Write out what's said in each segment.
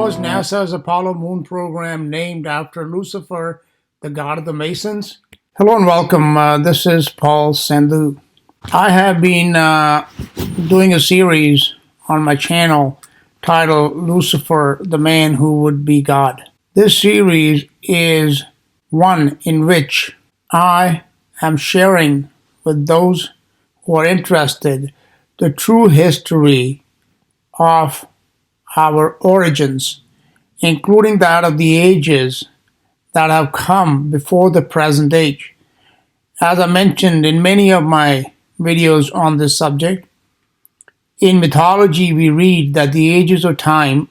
was NASA's Apollo moon program named after Lucifer, the god of the Masons? Hello and welcome. This is Paul Sandhu. I have been doing a series on my channel titled Lucifer, the Man Who Would Be God. This series is one in which I am sharing with those who are interested the true history of our origins, including that of the ages that have come before the present age. As I mentioned in many of my videos on this subject, in mythology we read that the ages of time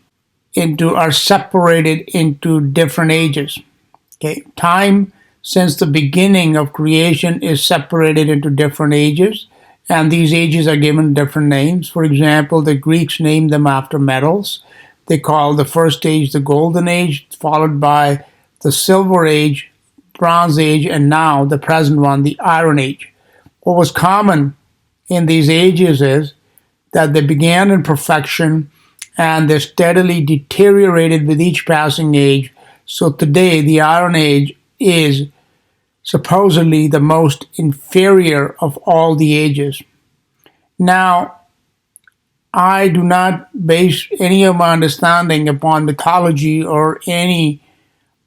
are separated into different ages. Okay, time since the beginning of creation is separated into different ages, and these ages are given different names. For example, the Greeks named them after metals. They called the first age the Golden Age, followed by the Silver Age, Bronze Age, and now the present one, the Iron Age. What was common in these ages is that they began in perfection and they steadily deteriorated with each passing age. So today, the Iron Age is supposedly the most inferior of all the ages. Now, I do not base any of my understanding upon mythology or any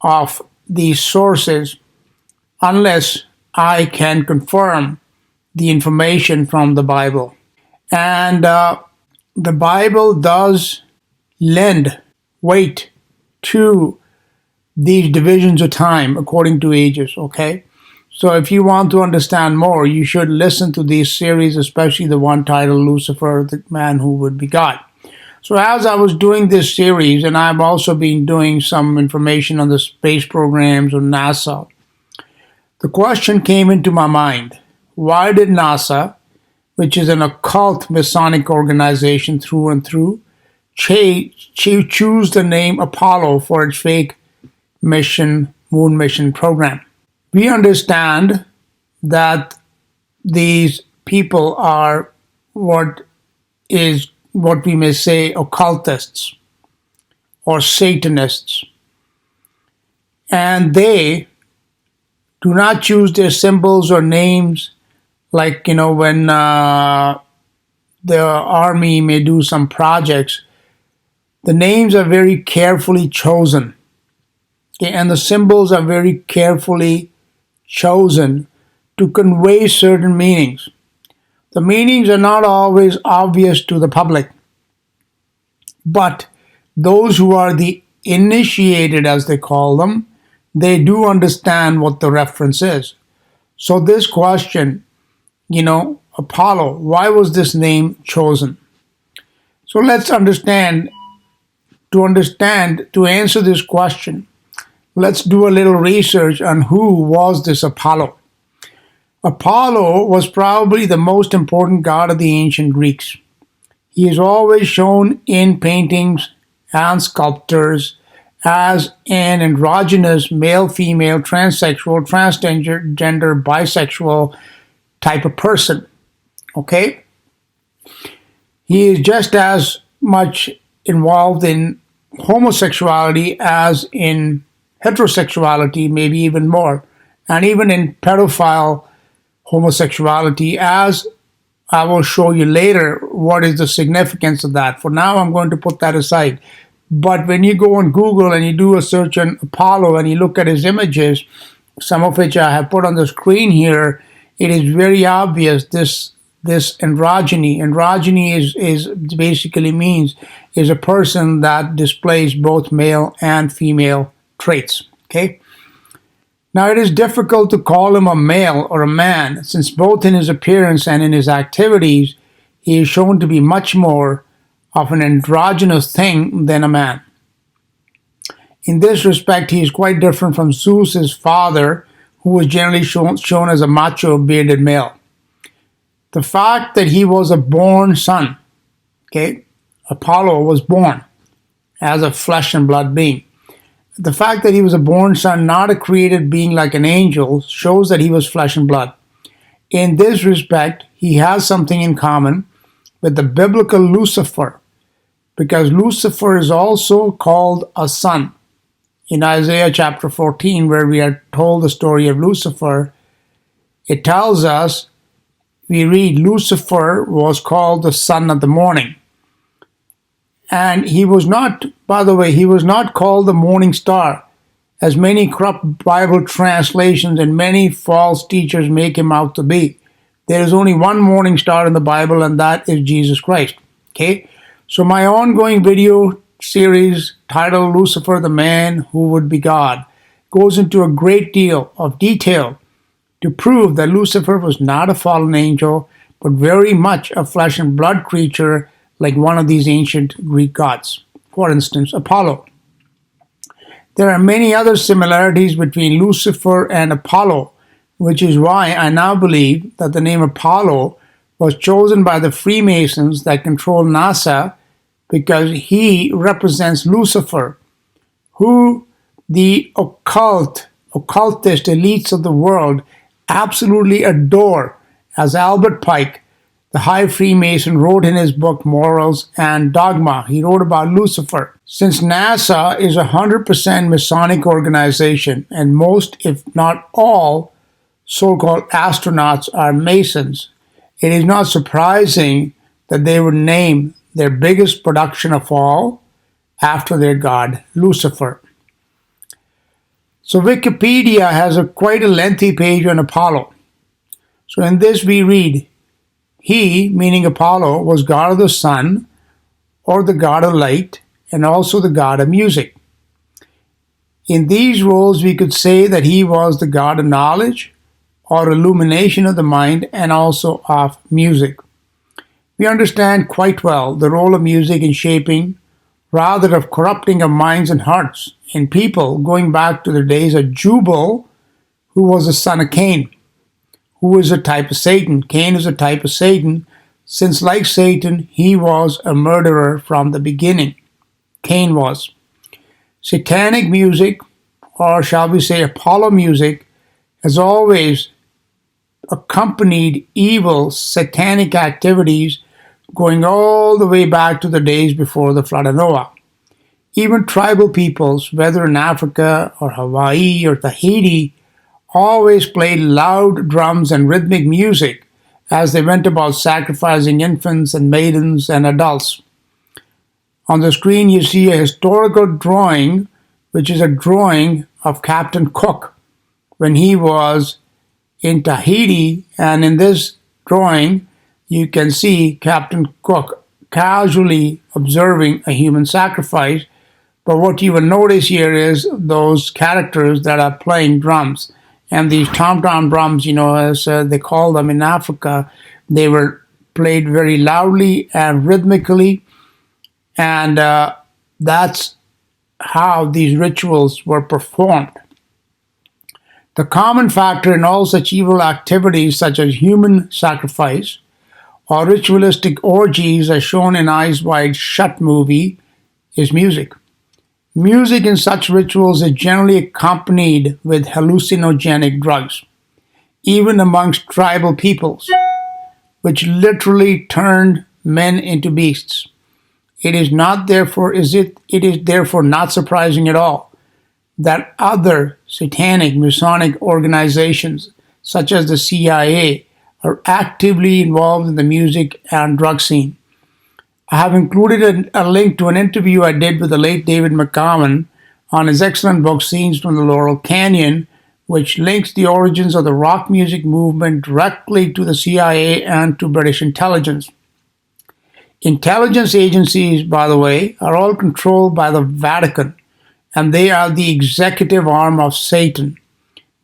of these sources unless I can confirm the information from the Bible. And the Bible does lend weight to these divisions of time according to ages, okay? So if you want to understand more, you should listen to these series, especially the one titled Lucifer, the Man Who Would Be God. So as I was doing this series, and I've also been doing some information on the space programs on NASA, the question came into my mind: why did NASA, which is an occult Masonic organization through and through, choose the name Apollo for its fake moon mission program? We understand that these people are what we may say occultists or Satanists, and they do not choose their symbols or names like, when the army may do some projects. The names are very carefully chosen, okay, and the symbols are very carefully chosen to convey certain meanings. The meanings are not always obvious to the public, but those who are the initiated, as they call them, they do understand what the reference is. So this question, Apollo, why was this name chosen? So let's understand, to answer this question, let's do a little research on who was this Apollo. Apollo was probably the most important god of the ancient Greeks. He is always shown in paintings and sculptures as an androgynous male-female, transsexual, transgender, bisexual type of person. Okay? He is just as much involved in homosexuality as in heterosexuality, maybe even more, and even in pedophile homosexuality, as I will show you later what is the significance of that. For now, I'm going to put that aside. But when you go on Google and you do a search on Apollo and you look at his images, some of which I have put on the screen here, it is very obvious this androgyny. Androgyny is basically means is a person that displays both male and female traits. Okay. Now it is difficult to call him a male or a man, since both in his appearance and in his activities, he is shown to be much more of an androgynous thing than a man. In this respect, he is quite different from Zeus's father, who was generally shown as a macho, bearded male. The fact that he was a born son, okay, Apollo was born as a flesh and blood being. The fact that he was a born son, not a created being like an angel, shows that he was flesh and blood. In this respect, he has something in common with the biblical Lucifer, because Lucifer is also called a son. In Isaiah chapter 14, where we are told the story of Lucifer, it tells us, we read, Lucifer was called the son of the morning. And he was not, by the way, he was not called the morning star, as many corrupt Bible translations and many false teachers make him out to be. There is only one morning star in the Bible, and that is Jesus Christ. Okay? So my ongoing video series titled Lucifer, the Man Who Would Be God, goes into a great deal of detail to prove that Lucifer was not a fallen angel, but very much a flesh and blood creature like one of these ancient Greek gods. For instance, Apollo. There are many other similarities between Lucifer and Apollo, which is why I now believe that the name Apollo was chosen by the Freemasons that control NASA, because he represents Lucifer, who the occultist elites of the world absolutely adore, as Albert Pike, the High Freemason, wrote in his book Morals and Dogma. He wrote about Lucifer. Since NASA is a 100% Masonic organization, and most, if not all, so-called astronauts are Masons, it is not surprising that they would name their biggest production of all after their god, Lucifer. So Wikipedia has quite a lengthy page on Apollo. So in this we read, he, meaning Apollo, was god of the sun, or the god of light, and also the god of music. In these roles we could say that he was the god of knowledge, or illumination of the mind, and also of music. We understand quite well the role of music in shaping, rather of corrupting of minds and hearts in people, going back to the days of Jubal, who was the son of Cain, who is a type of Satan. Cain is a type of Satan, since like Satan, he was a murderer from the beginning. Cain was. Satanic music, or shall we say Apollo music, has always accompanied evil satanic activities going all the way back to the days before the flood of Noah. Even tribal peoples, whether in Africa or Hawaii or Tahiti, always played loud drums and rhythmic music as they went about sacrificing infants and maidens and adults. On the screen you see a historical drawing, which is a drawing of Captain Cook when he was in Tahiti, and in this drawing you can see Captain Cook casually observing a human sacrifice. But what you will notice here is those characters that are playing drums. And these tom-tom drums, as they call them in Africa, they were played very loudly and rhythmically. And that's how these rituals were performed. The common factor in all such evil activities, such as human sacrifice or ritualistic orgies as shown in Eyes Wide Shut movie, is music. Music in such rituals is generally accompanied with hallucinogenic drugs, even amongst tribal peoples, which literally turned men into beasts. It is therefore not surprising at all that other satanic Masonic organizations, such as the CIA, are actively involved in the music and drug scene. I have included a link to an interview I did with the late David McCowan on his excellent book Scenes from the Laurel Canyon, which links the origins of the rock music movement directly to the CIA and to British intelligence. Intelligence agencies, by the way, are all controlled by the Vatican, and they are the executive arm of Satan.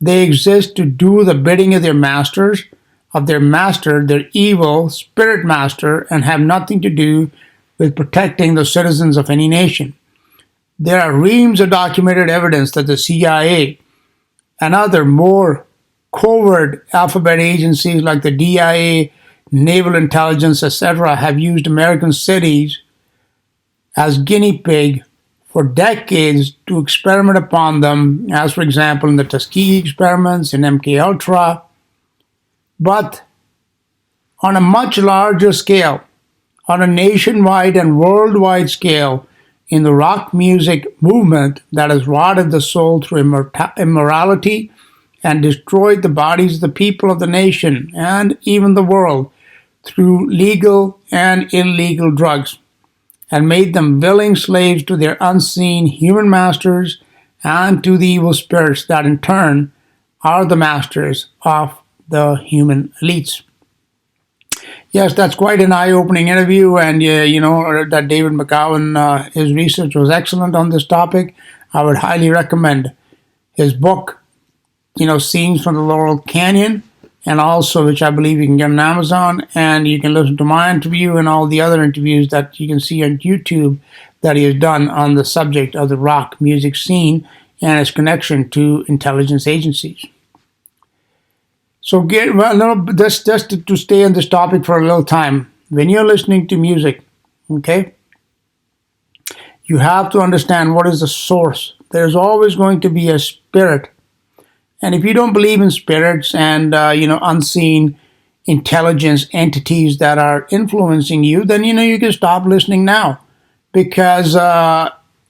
They exist to do the bidding of their masters, their evil spirit master, and have nothing to do with protecting the citizens of any nation. There are reams of documented evidence that the CIA and other more covert alphabet agencies like the DIA, Naval Intelligence, etc., have used American cities as guinea pig for decades to experiment upon them, as for example in the Tuskegee experiments, in MKUltra. But on a much larger scale, On a nationwide and worldwide scale, in the rock music movement that has rotted the soul through immorality and destroyed the bodies of the people of the nation and even the world through legal and illegal drugs, and made them willing slaves to their unseen human masters and to the evil spirits that in turn are the masters of the human elites. Yes, that's quite an eye-opening interview, and that David McGowan, his research was excellent on this topic. I would highly recommend his book, Scenes from the Laurel Canyon, and also, which I believe you can get on Amazon, and you can listen to my interview and all the other interviews that you can see on YouTube that he has done on the subject of the rock music scene and its connection to intelligence agencies. So just to stay on this topic for a little time, when you're listening to music, okay, you have to understand what is the source. There's always going to be a spirit. And if you don't believe in spirits and, unseen intelligence entities that are influencing you, then, you can stop listening now. Because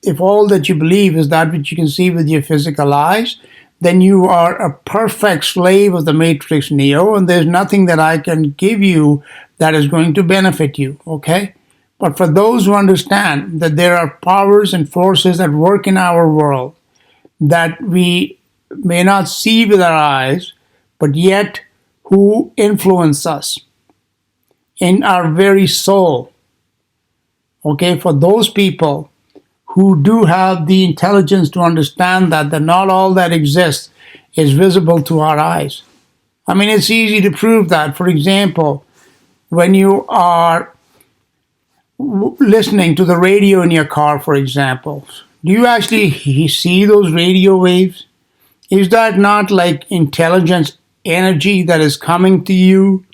if all that you believe is that which you can see with your physical eyes, then you are a perfect slave of the Matrix Neo, and there's nothing that I can give you that is going to benefit you, okay? But for those who understand that there are powers and forces that work in our world that we may not see with our eyes, but yet who influence us in our very soul, okay? For those people who do have the intelligence to understand that not all that exists is visible to our eyes. I mean, it's easy to prove that. For example, when you are listening to the radio in your car, for example, do you actually see those radio waves? Is that not like intelligence energy that is coming to you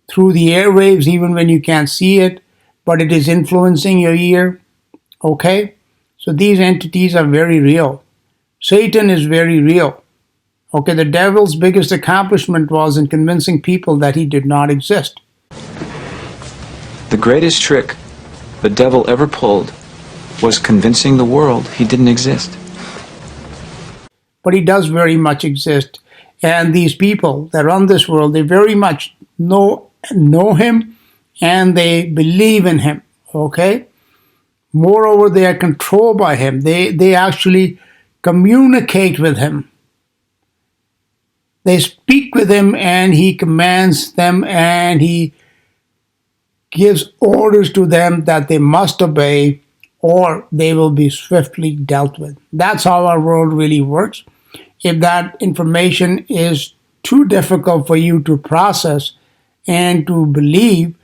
through the airwaves even when you can't see it, but it is influencing your ear? Okay? So these entities are very real. Satan is very real. Okay, the devil's biggest accomplishment was in convincing people that he did not exist. The greatest trick the devil ever pulled was convincing the world he didn't exist. But he does very much exist. And these people that run this world, they very much know him and they believe in him. Okay? Moreover, they are controlled by him. They actually communicate with him. They speak with him and he commands them and he gives orders to them that they must obey or they will be swiftly dealt with. That's how our world really works. If that information is too difficult for you to process and to believe,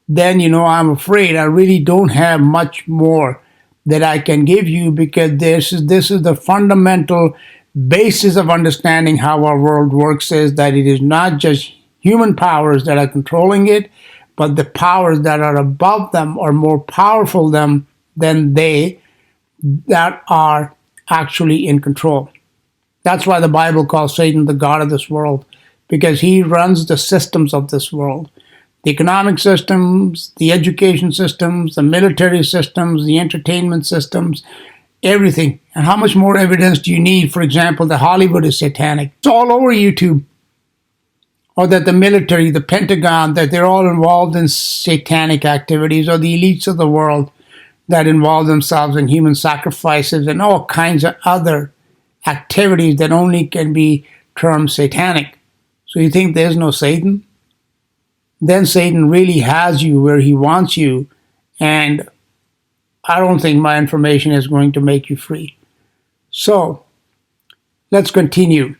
then, I'm afraid I really don't have much more that I can give you, because this is the fundamental basis of understanding how our world works, is that it is not just human powers that are controlling it, but the powers that are above them or more powerful than they that are actually in control. That's why the Bible calls Satan the god of this world, because he runs the systems of this world. The economic systems, the education systems, the military systems, the entertainment systems, everything. And how much more evidence do you need, for example, that Hollywood is satanic? It's all over YouTube. Or that the military, the Pentagon, that they're all involved in satanic activities, or the elites of the world that involve themselves in human sacrifices and all kinds of other activities that only can be termed satanic. So you think there's no Satan? Then Satan really has you where he wants you, and I don't think my information is going to make you free. So, let's continue.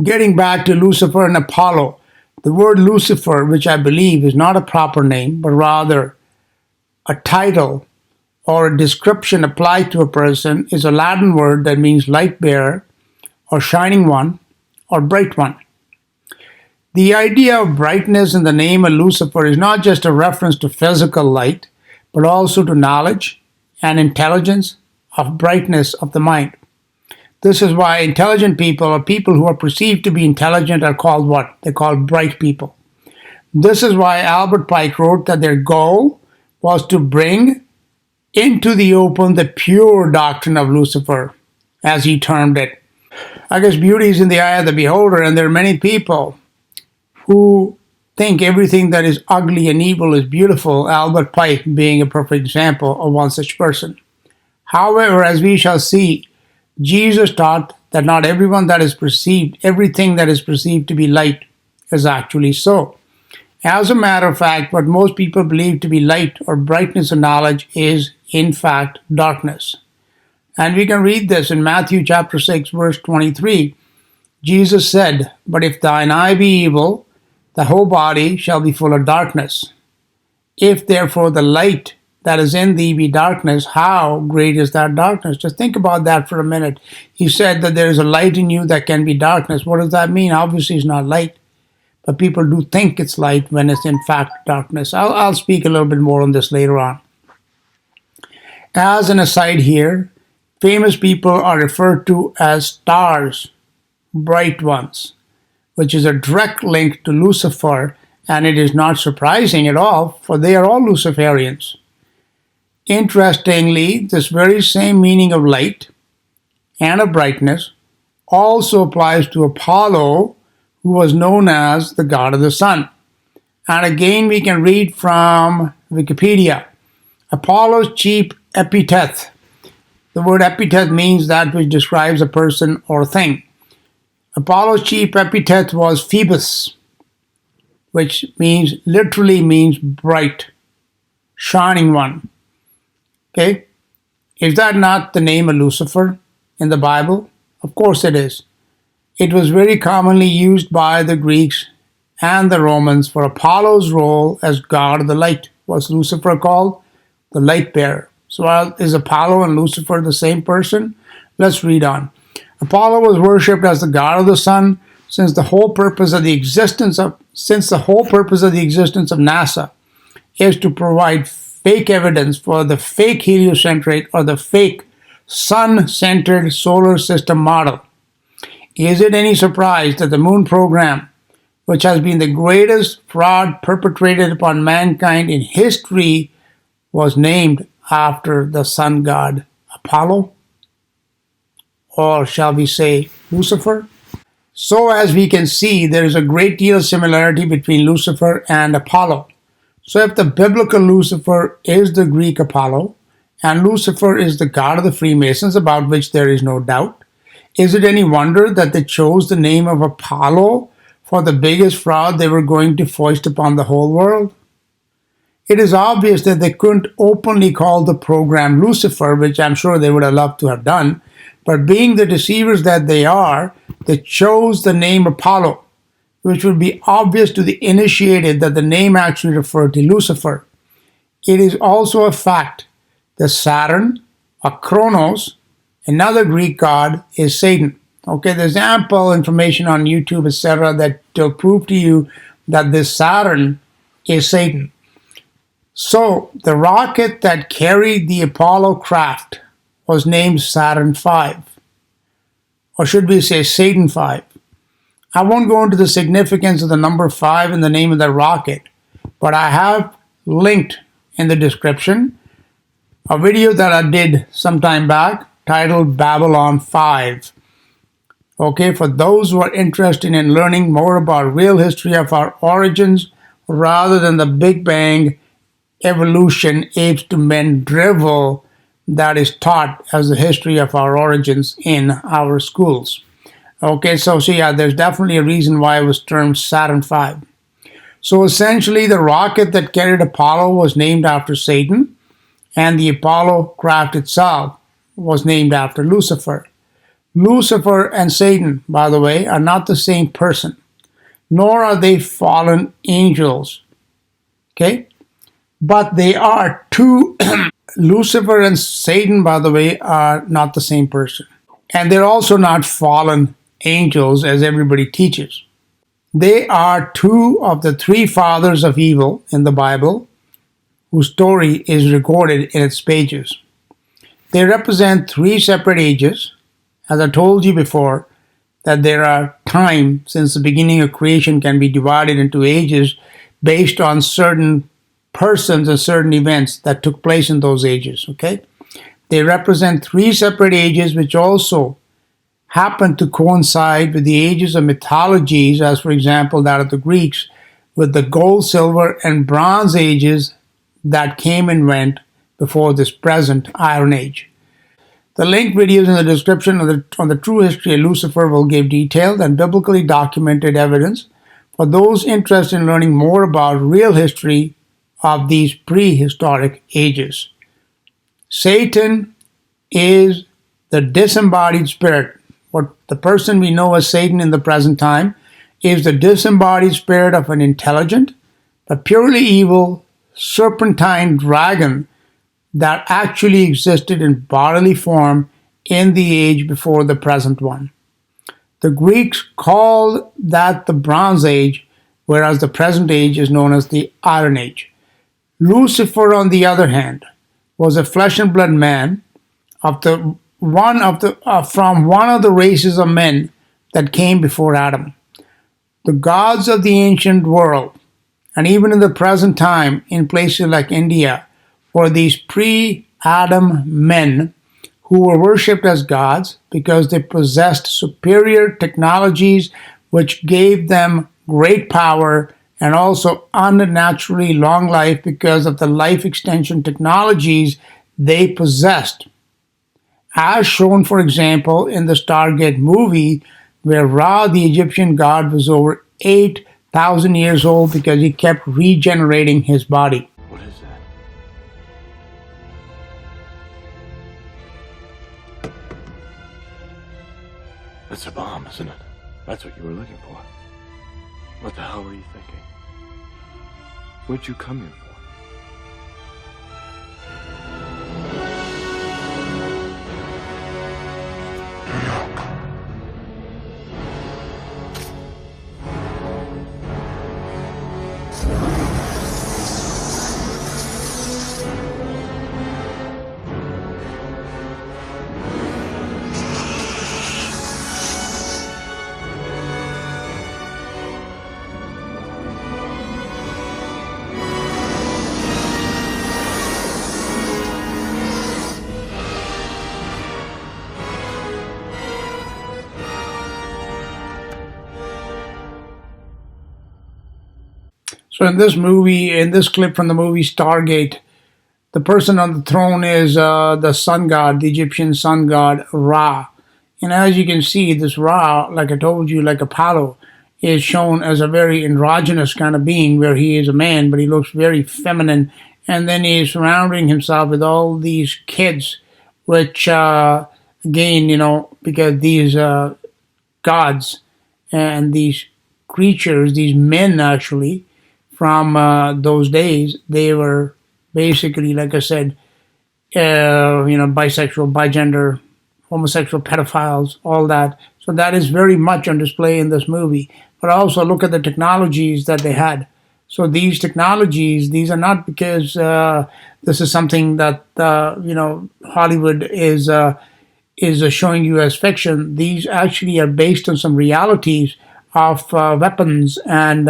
Getting back to Lucifer and Apollo, the word Lucifer, which I believe is not a proper name, but rather a title or a description applied to a person, is a Latin word that means light bearer, or shining one, or bright one. The idea of brightness in the name of Lucifer is not just a reference to physical light, but also to knowledge and intelligence of brightness of the mind. This is why intelligent people, or people who are perceived to be intelligent, are called what? They're called bright people. This is why Albert Pike wrote that their goal was to bring into the open the pure doctrine of Lucifer, as he termed it. I guess beauty is in the eye of the beholder, and there are many people who think everything that is ugly and evil is beautiful, Albert Pike being a perfect example of one such person. However, as we shall see, Jesus taught that not everything that is perceived to be light is actually so. As a matter of fact, what most people believe to be light or brightness of knowledge is, in fact, darkness. And we can read this in Matthew chapter 6, verse 23. Jesus said, "But if thine eye be evil, the whole body shall be full of darkness. If therefore the light that is in thee be darkness, how great is that darkness?" Just think about that for a minute. He said that there is a light in you that can be darkness. What does that mean? Obviously, it's not light. But people do think it's light when it's in fact darkness. I'll speak a little bit more on this later on. As an aside here, famous people are referred to as stars, bright ones, which is a direct link to Lucifer, and it is not surprising at all, for they are all Luciferians. Interestingly, this very same meaning of light and of brightness also applies to Apollo, who was known as the god of the sun. And again, we can read from Wikipedia. Apollo's chief epithet. The word epithet means that which describes a person or thing. Apollo's chief epithet was Phoebus, which literally means bright, shining one. Okay? Is that not the name of Lucifer in the Bible? Of course it is. It was very commonly used by the Greeks and the Romans for Apollo's role as god of the light. What's Lucifer called? The light bearer. So is Apollo and Lucifer the same person? Let's read on. Apollo was worshipped as the god of the sun since the whole purpose of the existence of NASA is to provide fake evidence for the fake heliocentric or the fake sun-centered solar system model. Is it any surprise that the moon program, which has been the greatest fraud perpetrated upon mankind in history, was named after the sun god Apollo? Or shall we say Lucifer? So as we can see, there is a great deal of similarity between Lucifer and Apollo. So if the biblical Lucifer is the Greek Apollo, and Lucifer is the god of the Freemasons, about which there is no doubt, is it any wonder that they chose the name of Apollo for the biggest fraud they were going to foist upon the whole world? It is obvious that they couldn't openly call the program Lucifer, which I'm sure they would have loved to have done, but being the deceivers that they are, they chose the name Apollo, which would be obvious to the initiated that the name actually referred to Lucifer. It is also a fact that Saturn, or Kronos, another Greek god, is Satan. Okay, there's ample information on YouTube, etc., that will prove to you that this Saturn is Satan. So, the rocket that carried the Apollo craft was named Saturn V. Or should we say Satan V? I won't go into the significance of the number 5 in the name of the rocket, but I have linked in the description a video that I did some time back titled Babylon 5. Okay, for those who are interested in learning more about real history of our origins rather than the Big Bang evolution apes to men drivel that is taught as the history of our origins in our schools. Okay, so yeah, there's definitely a reason why it was termed Saturn V. So essentially, the rocket that carried Apollo was named after Satan, and the Apollo craft itself was named after Lucifer. Lucifer and Satan, by the way, are not the same person, nor are they fallen angels. Okay? But they are two. Lucifer and Satan, by the way, are not the same person. And they're also not fallen angels, as everybody teaches. They are two of the three fathers of evil in the Bible, whose story is recorded in its pages. They represent three separate ages. As I told you before, that there are time since the beginning of creation can be divided into ages based on certain persons and certain events that took place in those ages. Okay, they represent three separate ages which also happen to coincide with the ages of mythologies, as for example that of the Greeks, with the gold, silver, and bronze ages that came and went before this present Iron Age. The linked videos in the description on the true history of Lucifer will give detailed and biblically documented evidence for those interested in learning more about real history of these prehistoric ages. Satan is the disembodied spirit. What the person we know as Satan in the present time is the disembodied spirit of an intelligent but purely evil serpentine dragon that actually existed in bodily form in the age before the present one. The Greeks called that the Bronze Age, whereas the present age is known as the Iron Age. Lucifer, on the other hand, was a flesh and blood man from one of the races of men that came before Adam. The gods of the ancient world, and even in the present time in places like India, were these pre-Adam men who were worshipped as gods because they possessed superior technologies which gave them great power and also unnaturally long life because of the life extension technologies they possessed. As shown, for example, in the Stargate movie, where Ra, the Egyptian god, was over 8,000 years old because he kept regenerating his body. What is that? It's a bomb, isn't it? That's what you were looking for. What the hell were you thinking? What'd you come here for? So in this clip from the movie Stargate, the person on the throne is the sun god, the Egyptian sun god Ra. And as you can see, this Ra, like I told you, like Apollo, is shown as a very androgynous kind of being where he is a man, but he looks very feminine. And then he is surrounding himself with all these kids, which, again, because these gods and these creatures, these men actually, from those days, they were basically, like I said, bisexual, bigender, homosexual, pedophiles, all that. So that is very much on display in this movie. But also look at the technologies that they had. So these technologies, these are not because this is something that Hollywood is showing you as fiction. These actually are based on some realities of weapons and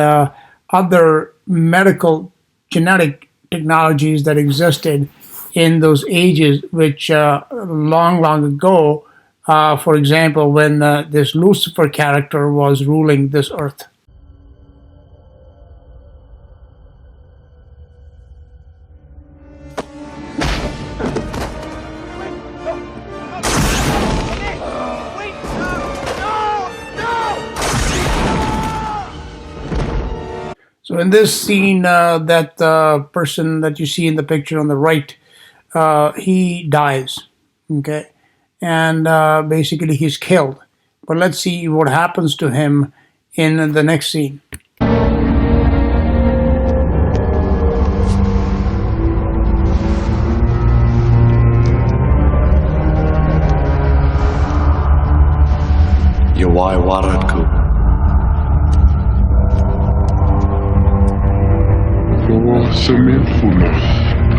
other medical genetic technologies that existed in those ages, which long ago, for example, when this Lucifer character was ruling this earth. So in this scene, that person that you see in the picture on the right, he dies, okay? And basically he's killed. But let's see what happens to him in the next scene. Yawai Waradku. Mindfulness,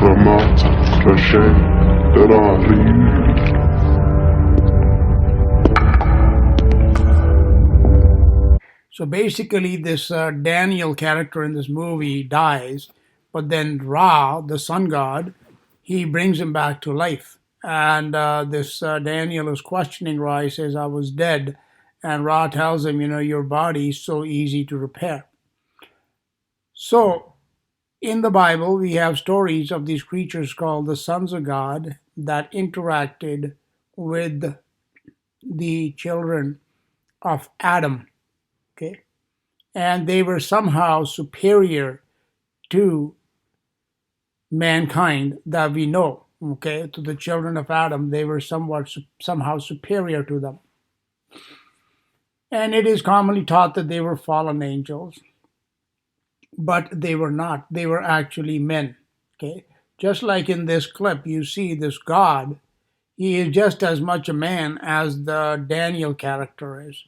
Ramata, Krashe, Darari. So basically, this Daniel character in this movie dies, But then Ra, the sun god, he brings him back to life. And this Daniel is questioning Ra. He says, I was dead. And Ra tells him, your body is so easy to repair. So in the Bible, we have stories of these creatures called the sons of God that interacted with the children of Adam. Okay. And they were somehow superior to mankind that we know. Okay. To the children of Adam, they were somehow superior to them. And it is commonly taught that they were fallen angels, but they were not. They were actually men. Okay. Just like in this clip, you see this God, he is just as much a man as the Daniel character is.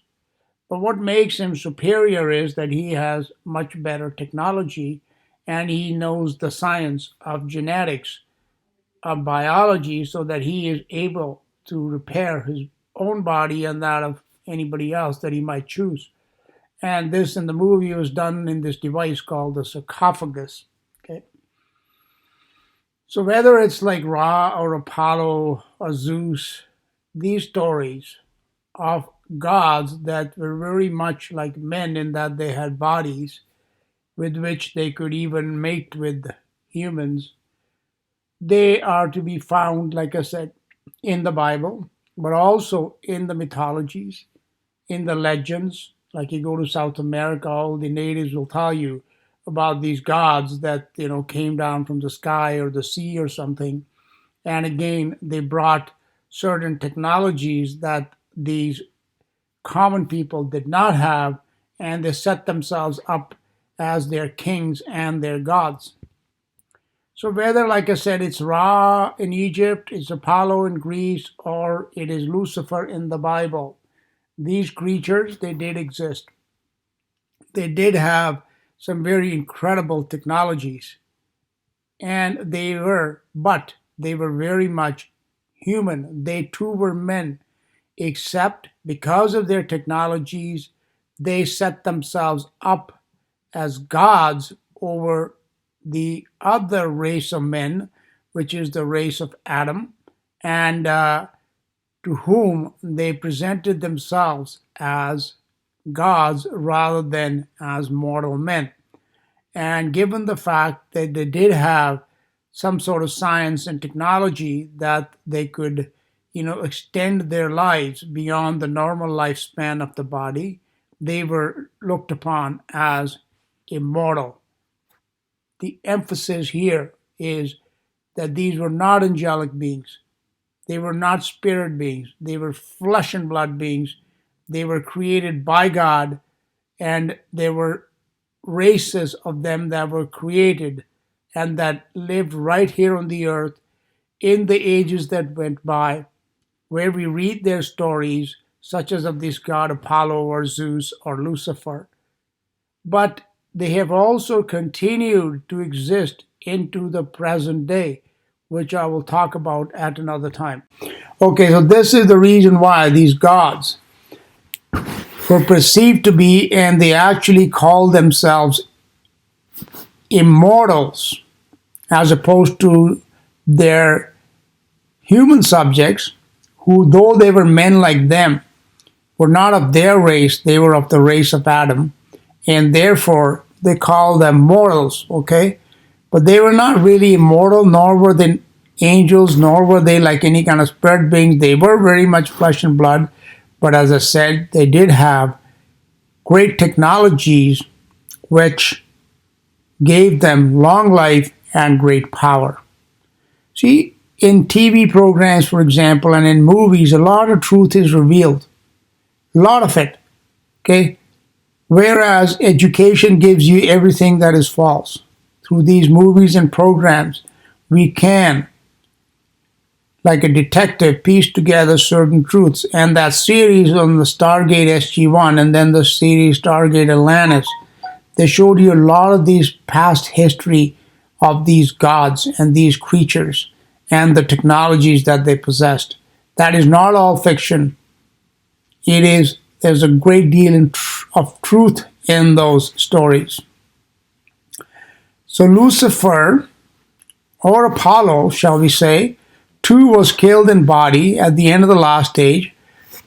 But what makes him superior is that he has much better technology and he knows the science of genetics, of biology, so that he is able to repair his own body and that of anybody else that he might choose. And this in the movie was done in this device called the sarcophagus. Okay. So whether it's like Ra or Apollo or Zeus, these stories of gods that were very much like men in that they had bodies with which they could even mate with humans, they are to be found, like I said, in the Bible, but also in the mythologies, in the legends. Like you go to South America, all the natives will tell you about these gods that came down from the sky or the sea or something. And again, they brought certain technologies that these common people did not have, and they set themselves up as their kings and their gods. So whether, like I said, it's Ra in Egypt, it's Apollo in Greece, or it is Lucifer in the Bible, these creatures, they did exist. They did have some very incredible technologies, and but they were very much human. They too were men, except because of their technologies, they set themselves up as gods over the other race of men, which is the race of Adam, and to whom they presented themselves as gods rather than as mortal men. And given the fact that they did have some sort of science and technology that they could, extend their lives beyond the normal lifespan of the body, they were looked upon as immortal. The emphasis here is that these were not angelic beings. They were not spirit beings. They were flesh and blood beings. They were created by God, and there were races of them that were created and that lived right here on the earth in the ages that went by, where we read their stories, such as of this god Apollo or Zeus or Lucifer. But they have also continued to exist into the present day, which I will talk about at another time. Okay, so this is the reason why these gods were perceived to be, and they actually call themselves immortals, as opposed to their human subjects, who, though they were men like them, were not of their race, they were of the race of Adam, and therefore they call them mortals, okay? But they were not really immortal, nor were they angels, nor were they like any kind of spirit beings. They were very much flesh and blood, but as I said, they did have great technologies which gave them long life and great power. See, in TV programs, for example, and in movies, a lot of truth is revealed. A lot of it, okay? Whereas education gives you everything that is false. Through these movies and programs, we can, like a detective, piece together certain truths. And that series on the Stargate SG-1 and then the series Stargate Atlantis, they showed you a lot of these past history of these gods and these creatures and the technologies that they possessed. That is not all fiction. There's a great deal of truth in those stories. So Lucifer, or Apollo, shall we say, too was killed in body at the end of the last age,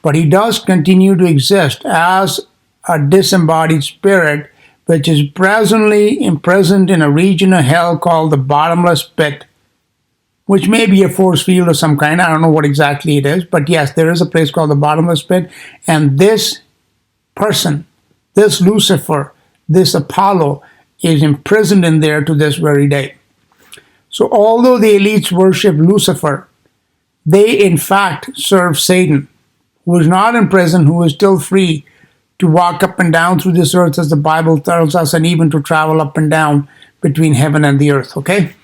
but he does continue to exist as a disembodied spirit, which is presently imprisoned in a region of hell called the bottomless pit, which may be a force field of some kind. I don't know what exactly it is, but yes, there is a place called the bottomless pit, and this person, this Lucifer, this Apollo, is imprisoned in there to this very day. So although the elites worship Lucifer, they in fact serve Satan, who is not in prison, who is still free to walk up and down through this earth as the Bible tells us, and even to travel up and down between heaven and the earth, okay?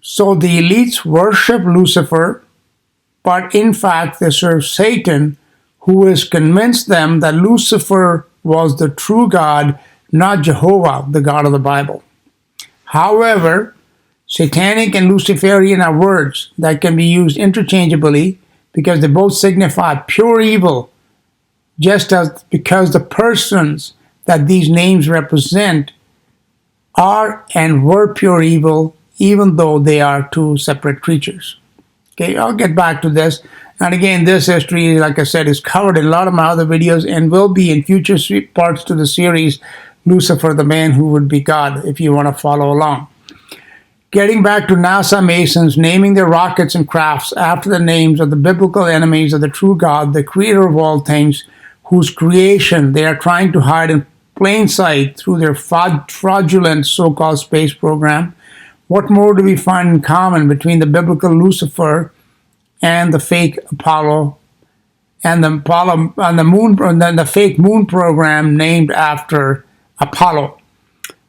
So the elites worship Lucifer, but in fact they serve Satan, who has convinced them that Lucifer was the true God, not Jehovah, the God of the Bible. However, Satanic and Luciferian are words that can be used interchangeably because they both signify pure evil, just as because the persons that these names represent are and were pure evil, even though they are two separate creatures. Okay, I'll get back to this. And again, this history, like I said, is covered in a lot of my other videos and will be in future parts to the series, Lucifer, the man who would be God, if you want to follow along. Getting back to NASA Masons naming their rockets and crafts after the names of the biblical enemies of the true God, the creator of all things, whose creation they are trying to hide in plain sight through their fraudulent so-called space program. What more do we find in common between the biblical Lucifer and the fake Apollo and the fake moon program named after Apollo?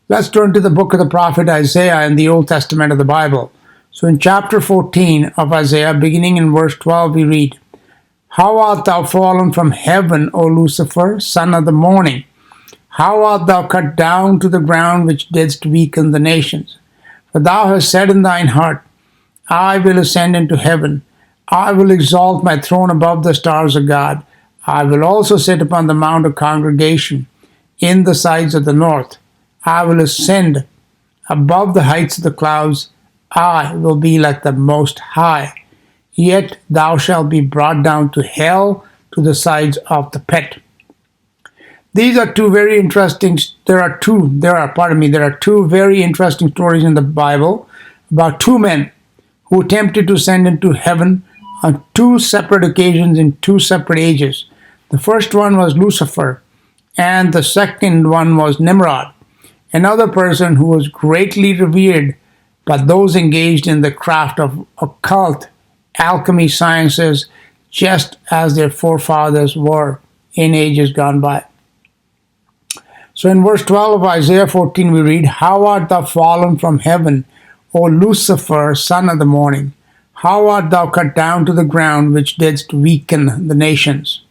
Let's turn to the book of the prophet Isaiah in the Old Testament of the Bible. So in chapter 14 of Isaiah, beginning in verse 12, we read, "How art thou fallen from heaven, O Lucifer, son of the morning? How art thou cut down to the ground, which didst weaken the nations? For thou hast said in thine heart, I will ascend into heaven. I will exalt my throne above the stars of God. I will also sit upon the mount of congregation in the sides of the north. I will ascend above the heights of the clouds. I will be like the Most High. Yet thou shalt be brought down to hell, to the sides of the pit." These are two very interesting. There are two very interesting stories in the Bible about two men who attempted to ascend into heaven on two separate occasions in two separate ages. The first one was Lucifer, and the second one was Nimrod, another person who was greatly revered by those engaged in the craft of occult alchemy sciences, just as their forefathers were in ages gone by. So in verse 12 of Isaiah 14 we read, "How art thou fallen from heaven, O Lucifer, son of the morning? How art thou cut down to the ground, which didst weaken the nations?"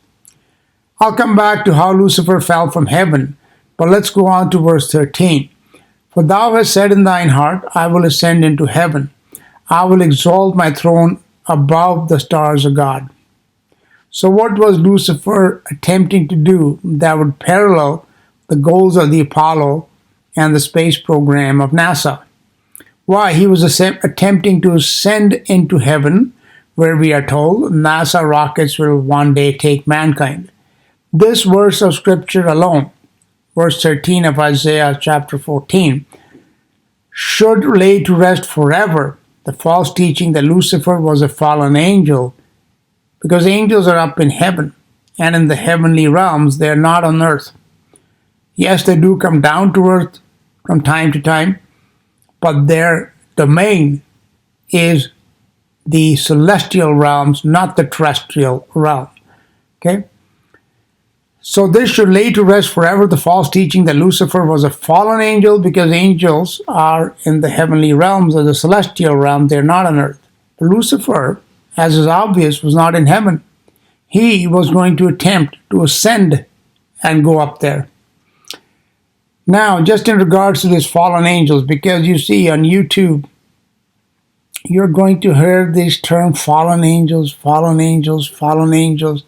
I'll come back to how Lucifer fell from heaven, but let's go on to verse 13. "For thou hast said in thine heart, I will ascend into heaven. I will exalt my throne above the stars of God." So what was Lucifer attempting to do that would parallel the goals of the Apollo and the space program of NASA? Why, he was attempting to ascend into heaven, where we are told NASA rockets will one day take mankind. This verse of scripture alone, verse 13 of Isaiah chapter 14, should lay to rest forever the false teaching that Lucifer was a fallen angel, because angels are up in heaven and in the heavenly realms. They are not on earth. Yes, they do come down to earth from time to time, but their domain is the celestial realms, not the terrestrial realm. Okay? So this should lay to rest forever the false teaching that Lucifer was a fallen angel, because angels are in the heavenly realms or the celestial realm. They're not on earth. But Lucifer, as is obvious, was not in heaven. He was going to attempt to ascend and go up there. Now, just in regards to these fallen angels, because you see on YouTube, you're going to hear this term fallen angels, fallen angels, fallen angels,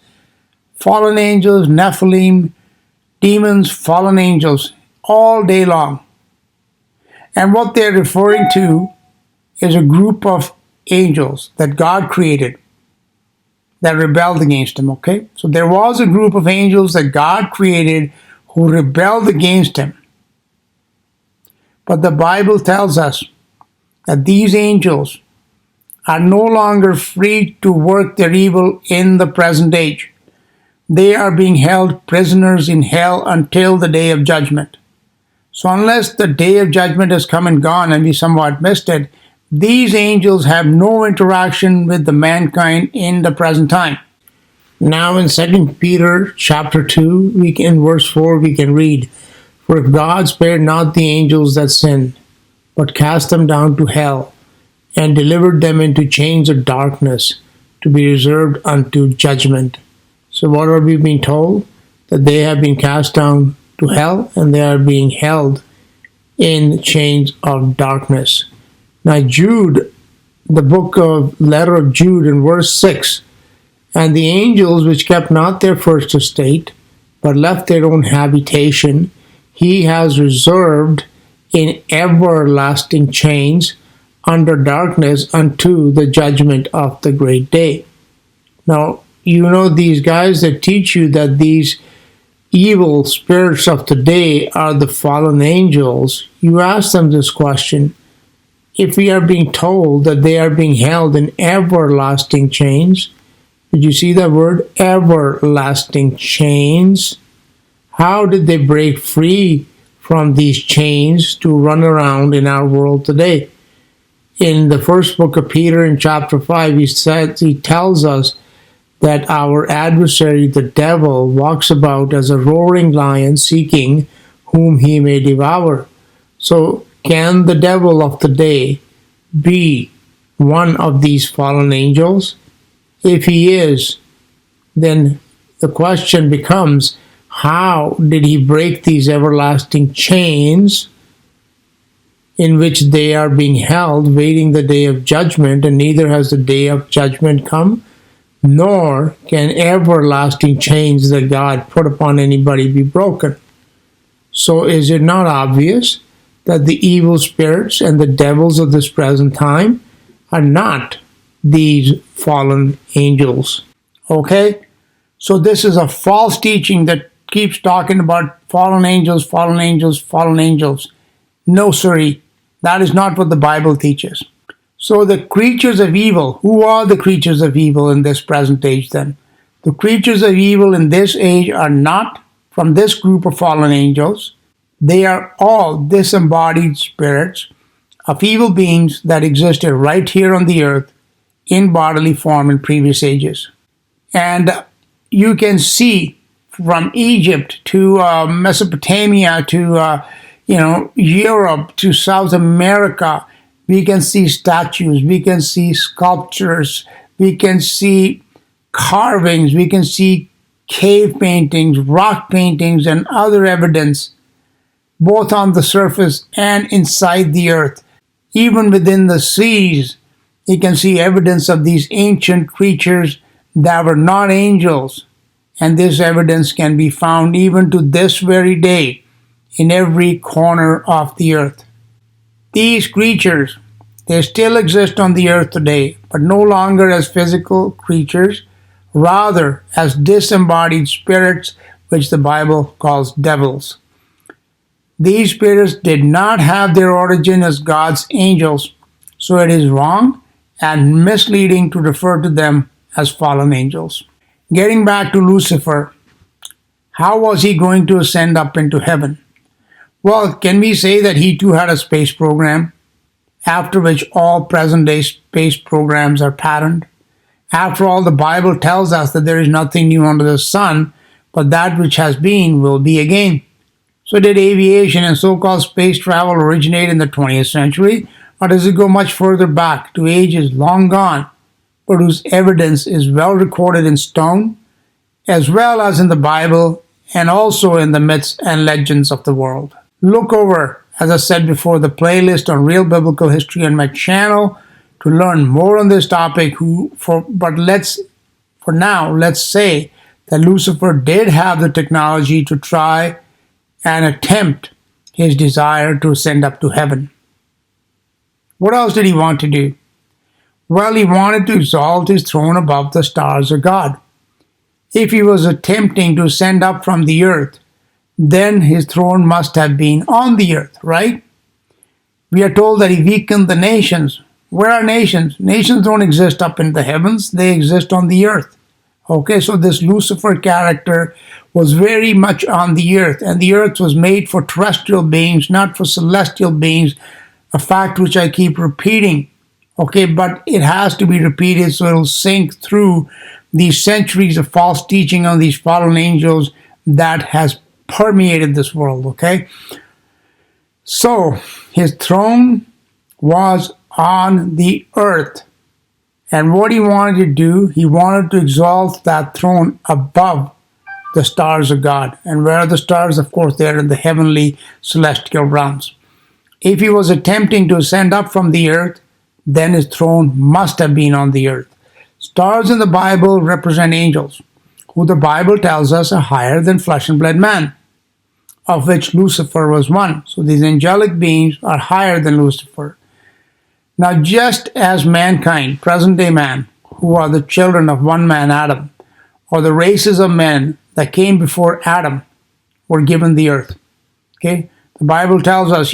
fallen angels, Nephilim, demons, fallen angels, all day long. And what they're referring to is a group of angels that God created that rebelled against him, okay? So there was a group of angels that God created who rebelled against him. But the Bible tells us that these angels are no longer free to work their evil in the present age. They are being held prisoners in hell until the day of judgment. So unless the day of judgment has come and gone and we somewhat missed it, these angels have no interaction with the mankind in the present time. Now in 2 Peter chapter 2, in verse 4, we can read, "For if God spared not the angels that sinned, but cast them down to hell, and delivered them into chains of darkness, to be reserved unto judgment." So what are we being told? That they have been cast down to hell, and they are being held in chains of darkness. Now Jude, the book of letter of Jude in verse 6, "And the angels which kept not their first estate, but left their own habitation, he has reserved in everlasting chains under darkness unto the judgment of the great day." Now, you know these guys that teach you that these evil spirits of today are the fallen angels. You ask them this question: if we are being told that they are being held in everlasting chains, did you see that word, everlasting chains? How did they break free from these chains to run around in our world today? In the first book of Peter in chapter 5, he tells us that our adversary, the devil, walks about as a roaring lion seeking whom he may devour. So can the devil of today be one of these fallen angels? If he is, then the question becomes, how did he break these everlasting chains in which they are being held, waiting the day of judgment? And neither has the day of judgment come, nor can everlasting chains that God put upon anybody be broken. So is it not obvious that the evil spirits and the devils of this present time are not these fallen angels? Okay? So this is a false teaching that keeps talking about fallen angels, fallen angels, fallen angels. No, sirree. That is not what the Bible teaches. So the creatures of evil, who are the creatures of evil in this present age then? The creatures of evil in this age are not from this group of fallen angels. They are all disembodied spirits of evil beings that existed right here on the earth in bodily form in previous ages. And you can see from Egypt to Mesopotamia to Europe to South America, we can see statues, we can see sculptures, we can see carvings, we can see cave paintings, rock paintings, and other evidence, both on the surface and inside the earth. Even within the seas, you can see evidence of these ancient creatures that were not angels. And this evidence can be found even to this very day in every corner of the earth. These creatures, they still exist on the earth today, but no longer as physical creatures, rather as disembodied spirits, which the Bible calls devils. These spirits did not have their origin as God's angels, so it is wrong and misleading to refer to them as fallen angels. Getting back to Lucifer, how was he going to ascend up into heaven? Well, can we say that he too had a space program, after which all present-day space programs are patterned? After all, the Bible tells us that there is nothing new under the sun, but that which has been will be again. So did aviation and so-called space travel originate in the 20th century, or does it go much further back to ages long gone, but whose evidence is well recorded in stone, as well as in the Bible, and also in the myths and legends of the world? Look over, as I said before, the playlist on real biblical history on my channel to learn more on this topic. But let's say that Lucifer did have the technology to try and attempt his desire to ascend up to heaven. What else did he want to do? Well, he wanted to exalt his throne above the stars of God. If he was attempting to ascend up from the earth, then his throne must have been on the earth, right? We are told that he weakened the nations. Where are nations? Nations don't exist up in the heavens, they exist on the earth. Okay, so this Lucifer character was very much on the earth, and the earth was made for terrestrial beings, not for celestial beings, a fact which I keep repeating. Okay, but it has to be repeated so it'll sink through these centuries of false teaching on these fallen angels that has permeated this world, okay? So, his throne was on the earth. And what he wanted to do, he wanted to exalt that throne above the stars of God. And where are the stars? Of course, they're in the heavenly celestial realms. If he was attempting to ascend up from the earth, then his throne must have been on the earth. Stars in the Bible represent angels, who the Bible tells us are higher than flesh and blood man, of which Lucifer was one. So these angelic beings are higher than Lucifer. Now, just as mankind, present-day man, who are the children of one man, Adam, or the races of men that came before Adam, were given the earth. Okay? The Bible tells us,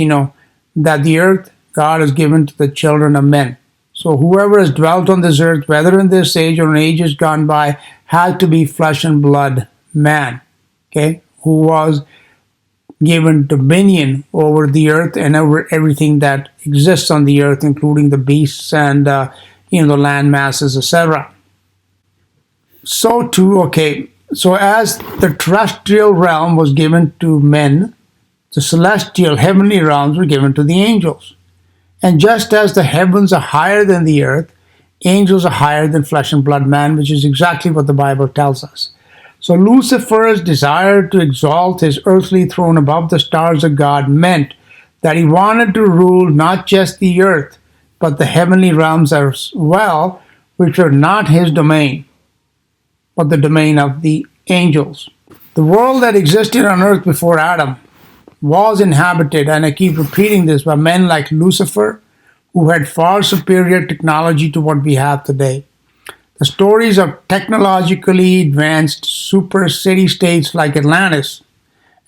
that the earth God has given to the children of men. So whoever has dwelt on this earth, whether in this age or in ages gone by, had to be flesh and blood man. Okay? Who was given dominion over the earth and over everything that exists on the earth, including the beasts and the land masses, etc. So too, so as the terrestrial realm was given to men, the celestial heavenly realms were given to the angels. And just as the heavens are higher than the earth, angels are higher than flesh and blood man, which is exactly what the Bible tells us. So Lucifer's desire to exalt his earthly throne above the stars of God meant that he wanted to rule not just the earth, but the heavenly realms as well, which are not his domain, but the domain of the angels. The world that existed on earth before Adam was inhabited, and I keep repeating this, by men like Lucifer, who had far superior technology to what we have today. The stories of technologically advanced super city-states like Atlantis,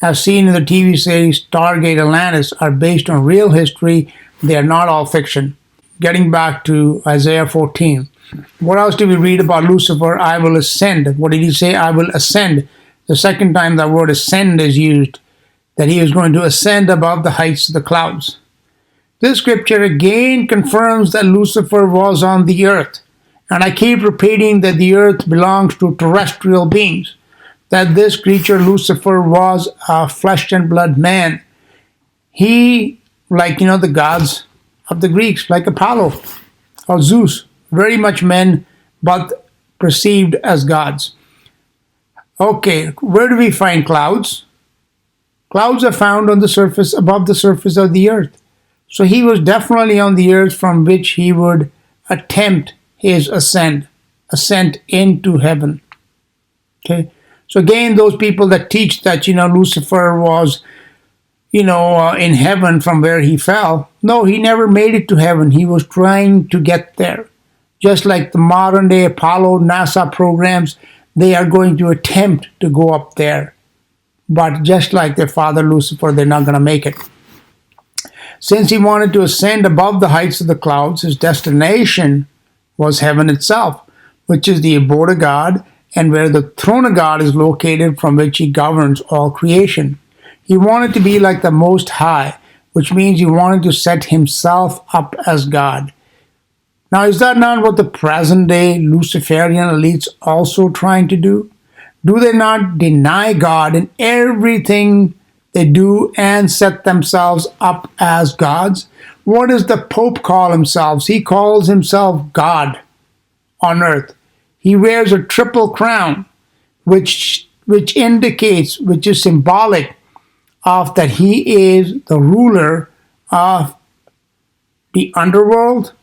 as seen in the TV series Stargate Atlantis, are based on real history. They are not all fiction. Getting back to Isaiah 14. What else do we read about Lucifer? I will ascend. What did he say? I will ascend. The second time that word ascend is used, that he is going to ascend above the heights of the clouds. This scripture again confirms that Lucifer was on the earth. And I keep repeating that the earth belongs to terrestrial beings, that this creature Lucifer was a flesh and blood man. He, like, the gods of the Greeks, like Apollo or Zeus, very much men, but perceived as gods. Okay, where do we find clouds? Clouds are found on the surface, above the surface of the earth. So he was definitely on the earth from which he would attempt his ascent into heaven. Okay, so again, those people that teach that Lucifer was in heaven from where he fell. No, he never made it to heaven. He was trying to get there. Just like the modern day Apollo, NASA programs, they are going to attempt to go up there. But just like their father Lucifer, they're not going to make it. Since he wanted to ascend above the heights of the clouds, his destination was heaven itself, which is the abode of God and where the throne of God is located, from which he governs all creation. He wanted to be like the Most High, which means he wanted to set himself up as God. Now, is that not what the present-day Luciferian elites also trying to do? Do they not deny God in everything they do and set themselves up as gods? What does the Pope call himself? He calls himself God on earth. He wears a triple crown, which indicates, which is symbolic of that he is the ruler of the underworld,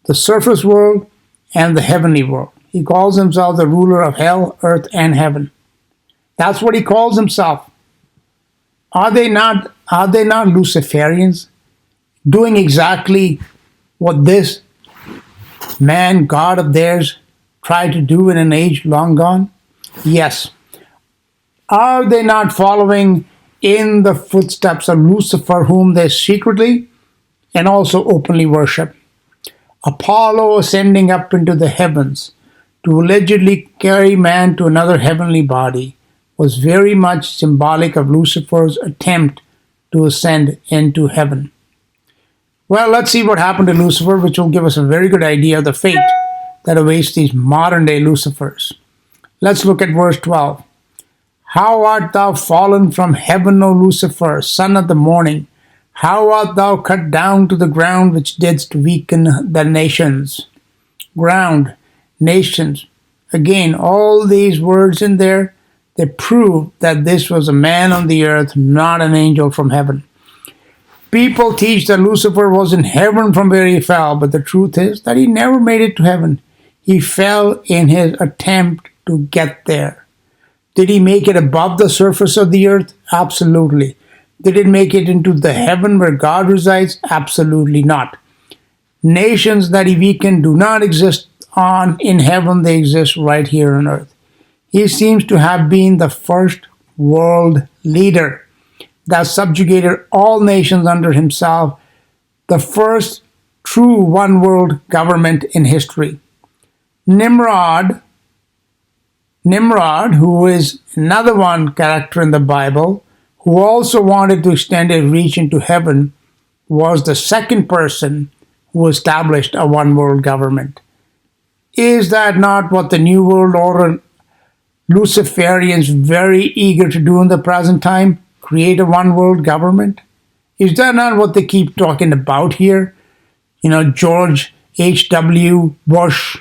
the surface world, and the heavenly world. He calls himself the ruler of hell, earth, and heaven. That's what he calls himself. Are they not Luciferians doing exactly what this man God of theirs tried to do in an age long gone? Yes. Are they not following in the footsteps of Lucifer, whom they secretly and also openly worship? Apollo ascending up into the heavens to allegedly carry man to another heavenly body was very much symbolic of Lucifer's attempt to ascend into heaven. Well, let's see what happened to Lucifer, which will give us a very good idea of the fate that awaits these modern day Lucifers. Let's look at verse 12. How art thou fallen from heaven, O Lucifer, son of the morning? How art thou cut down to the ground, which didst weaken the nations? Ground, nations. Again, all these words in there, they prove that this was a man on the earth, not an angel from heaven. People teach that Lucifer was in heaven from where he fell, but the truth is that he never made it to heaven. He fell in his attempt to get there. Did he make it above the surface of the earth? Absolutely. Did it make it into the heaven where God resides? Absolutely not. Nations that he weakened do not exist in heaven, they exist right here on earth. He seems to have been the first world leader that subjugated all nations under himself, the first true one world government in history. Nimrod, who is another one character in the Bible, who also wanted to extend his reach into heaven, was the second person who established a one world government. Is that not what the New World Order Luciferians very eager to do in the present time? Create a one world government? Is that not what they keep talking about here? You know, George H.W. Bush,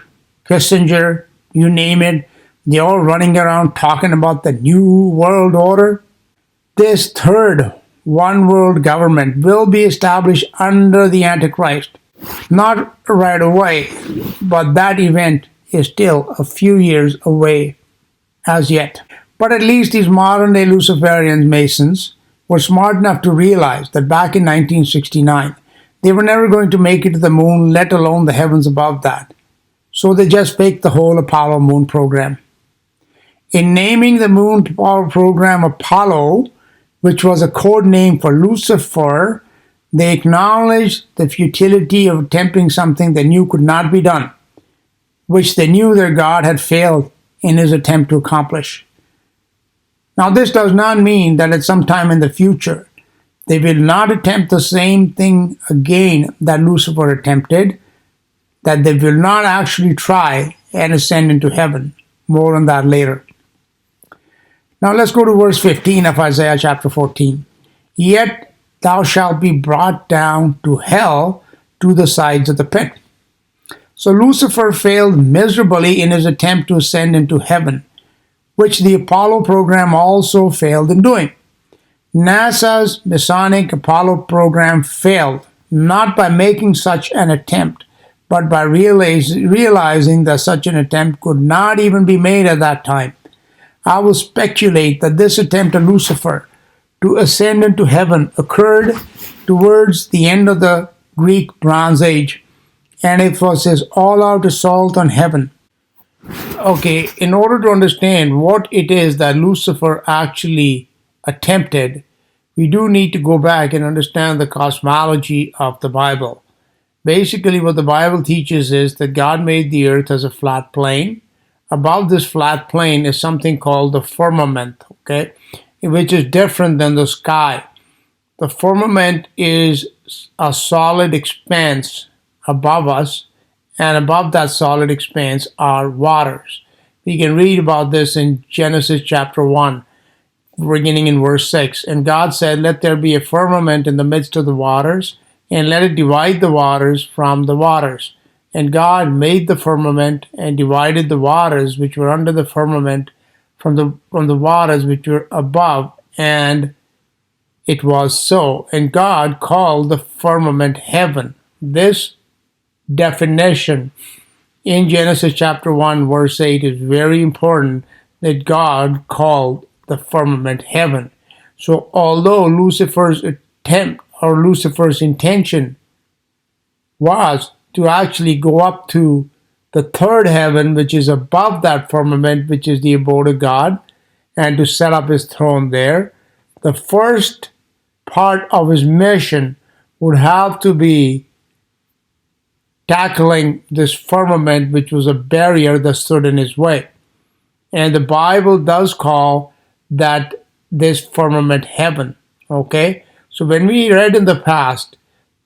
Kissinger, you name it, they're all running around talking about the New World Order. This third one world government will be established under the Antichrist. Not right away, but that event is still a few years away as yet. But at least these modern day Luciferian Masons were smart enough to realize that back in 1969, they were never going to make it to the moon, let alone the heavens above that. So they just faked the whole Apollo moon program. In naming the moon program Apollo, which was a code name for Lucifer, they acknowledged the futility of attempting something they knew could not be done, which they knew their God had failed in his attempt to accomplish. Now, this does not mean that at some time in the future they will not attempt the same thing again that Lucifer attempted, that they will not actually try and ascend into heaven. More on that later. Now let's go to verse 15 of Isaiah chapter 14. Yet thou shalt be brought down to hell to the sides of the pit. So Lucifer failed miserably in his attempt to ascend into heaven, which the Apollo program also failed in doing. NASA's Masonic Apollo program failed, not by making such an attempt, but by realizing that such an attempt could not even be made at that time. I will speculate that this attempt of Lucifer to ascend into heaven occurred towards the end of the Greek Bronze Age, and it was his all-out assault on heaven. Okay, in order to understand what it is that Lucifer actually attempted, we do need to go back and understand the cosmology of the Bible. Basically, what the Bible teaches is that God made the earth as a flat plane. Above this flat plane is something called the firmament, okay, which is different than the sky. The firmament is a solid expanse above us, and above that solid expanse are waters. We can read about this in Genesis chapter 1, beginning in verse 6. And God said, let there be a firmament in the midst of the waters, and let it divide the waters from the waters. And God made the firmament and divided the waters which were under the firmament from the waters which were above. And it was so. And God called the firmament heaven. This definition in Genesis chapter 1 verse 8 is very important, that God called the firmament heaven. So although Lucifer's attempt or Lucifer's intention was to actually go up to the third heaven, which is above that firmament, which is the abode of God, and to set up his throne there. The first part of his mission would have to be tackling this firmament, which was a barrier that stood in his way. And the Bible does call that this firmament heaven. Okay? So when we read in the past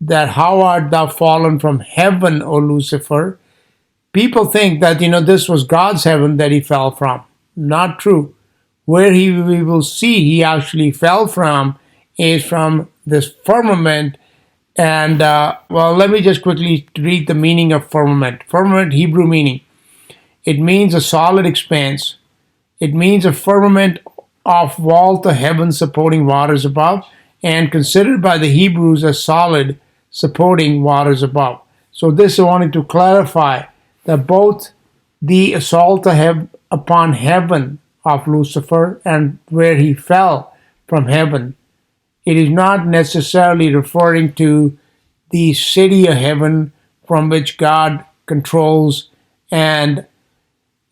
that how art thou fallen from heaven, O Lucifer, people think that, this was God's heaven that he fell from. Not true. Where we will see he actually fell from is from this firmament. And, let me just quickly read the meaning of firmament. Firmament, Hebrew meaning. It means a solid expanse. It means a firmament of vault of heaven supporting waters above, and considered by the Hebrews as solid supporting waters above. So this I wanted to clarify that both the assault upon heaven of Lucifer and where he fell from heaven, it is not necessarily referring to the city of heaven from which God controls and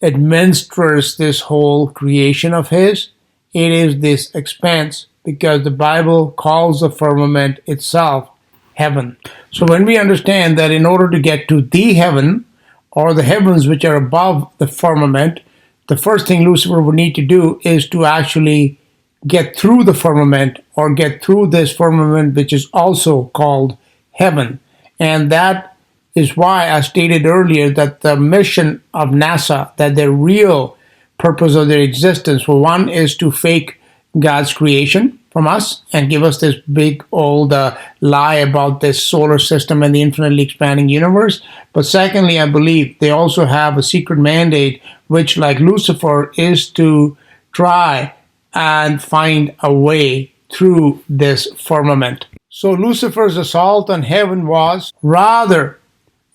administers this whole creation of his. It is this expanse, because the Bible calls the firmament itself heaven. So when we understand that in order to get to the heaven, or the heavens which are above the firmament, the first thing Lucifer would need to do is to actually get through the firmament, or get through this firmament which is also called heaven. And that is why I stated earlier that the mission of NASA, that their real purpose of their existence, for one, is to fake God's creation from us and give us this big old lie about this solar system and the infinitely expanding universe. But secondly, I believe they also have a secret mandate, which, like Lucifer, is to try and find a way through this firmament. So Lucifer's assault on heaven was rather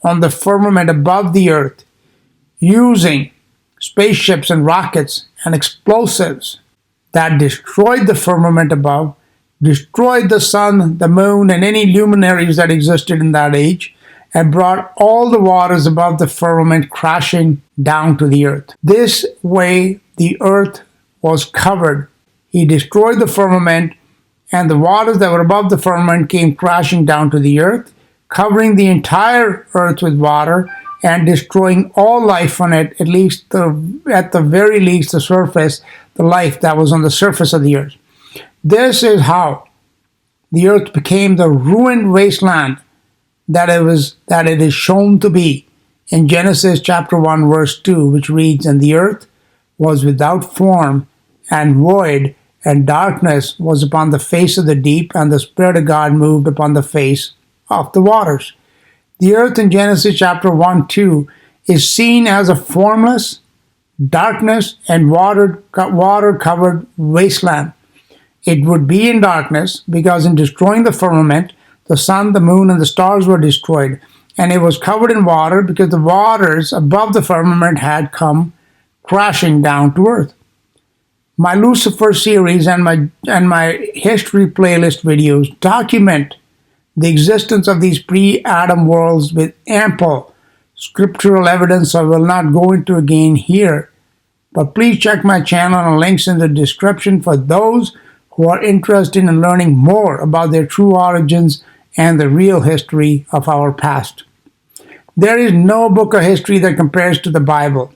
on the firmament above the earth, using spaceships and rockets and explosives that destroyed the firmament above, destroyed the sun, the moon, and any luminaries that existed in that age, and brought all the waters above the firmament crashing down to the earth. This way, the earth was covered. He destroyed the firmament, and the waters that were above the firmament came crashing down to the earth, covering the entire earth with water and destroying all life on it, at the very least the surface, the life that was on the surface of the earth. This is how the earth became the ruined wasteland that it is shown to be in Genesis chapter 1 verse 2, which reads, "And the earth was without form and void, and darkness was upon the face of the deep, and the Spirit of God moved upon the face of the waters." The earth in Genesis chapter 1-2 is seen as a formless, darkness, and water-covered wasteland. It would be in darkness because in destroying the firmament, the sun, the moon, and the stars were destroyed. And it was covered in water because the waters above the firmament had come crashing down to earth. My Lucifer series and my history playlist videos document the existence of these pre-Adam worlds with ample scriptural evidence I will not go into again here. But please check my channel and links in the description for those who are interested in learning more about their true origins and the real history of our past. There is no book of history that compares to the Bible.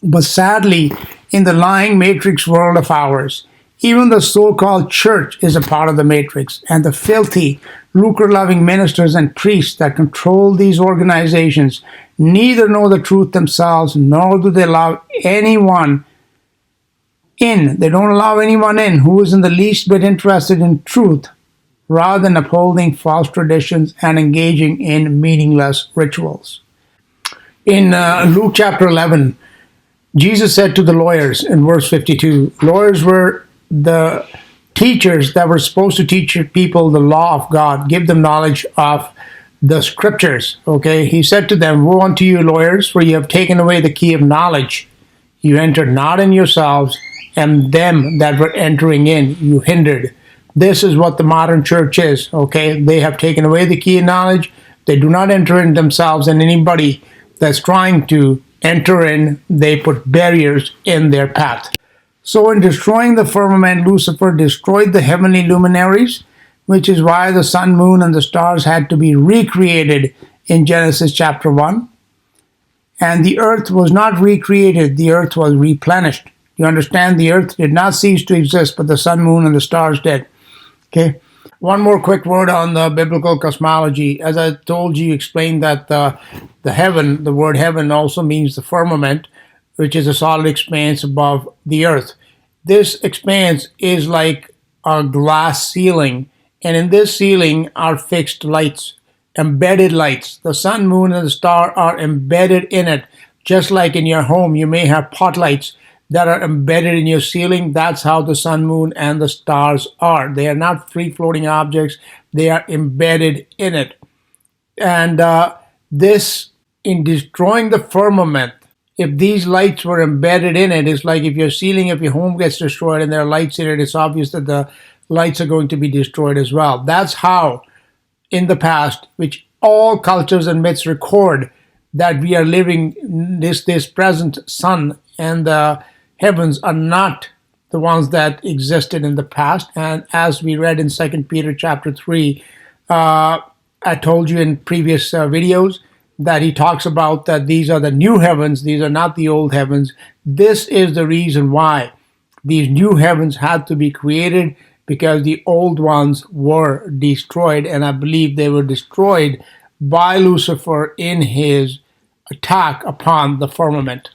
But sadly, in the lying matrix world of ours, even the so-called church is a part of the matrix, and the filthy, lucre-loving ministers and priests that control these organizations neither know the truth themselves, nor do they allow anyone in. They don't allow anyone in who is in the least bit interested in truth, rather than upholding false traditions and engaging in meaningless rituals. In Luke chapter 11, Jesus said to the lawyers in verse 52, lawyers were the teachers that were supposed to teach people the law of God, give them knowledge of the scriptures. Okay, he said to them, woe unto you lawyers, for you have taken away the key of knowledge. You entered not in yourselves, and them that were entering in you hindered. This is what the modern church is. Okay, they have taken away the key of knowledge. They do not enter in themselves, and anybody that's trying to enter in, they put barriers in their path. So in destroying the firmament, Lucifer destroyed the heavenly luminaries, which is why the sun, moon, and the stars had to be recreated in Genesis chapter 1. And the earth was not recreated, the earth was replenished. You understand? The earth did not cease to exist, but the sun, moon, and the stars did. Okay? One more quick word on the biblical cosmology. As I told you, explained that the heaven, the word heaven also means the firmament, which is a solid expanse above the earth. This expanse is like a glass ceiling, and in this ceiling are fixed lights, embedded lights. The sun, moon, and the star are embedded in it. Just like in your home, you may have pot lights that are embedded in your ceiling. That's how the sun, moon, and the stars are. They are not free-floating objects. They are embedded in it. And this, in destroying the firmament, if these lights were embedded in it, it's like if your ceiling of your home gets destroyed and there are lights in it, it's obvious that the lights are going to be destroyed as well. That's how, in the past, which all cultures and myths record, that we are living this present sun and the heavens are not the ones that existed in the past. And as we read in 2 Peter chapter 3, I told you in previous videos that he talks about that these are the new heavens, these are not the old heavens. This is the reason why these new heavens had to be created, because the old ones were destroyed, and I believe they were destroyed by Lucifer in his attack upon the firmament.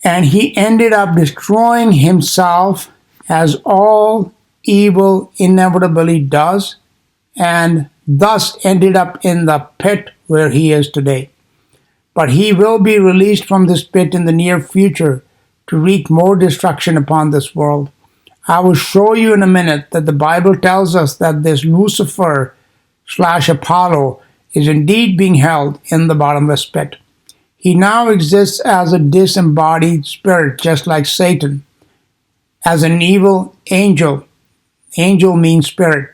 And he ended up destroying himself, as all evil inevitably does, and thus ended up in the pit where he is today. But he will be released from this pit in the near future to wreak more destruction upon this world. I will show you in a minute that the Bible tells us that this Lucifer / Apollo is indeed being held in the bottomless pit. He now exists as a disembodied spirit, just like Satan, as an evil angel. Angel means spirit.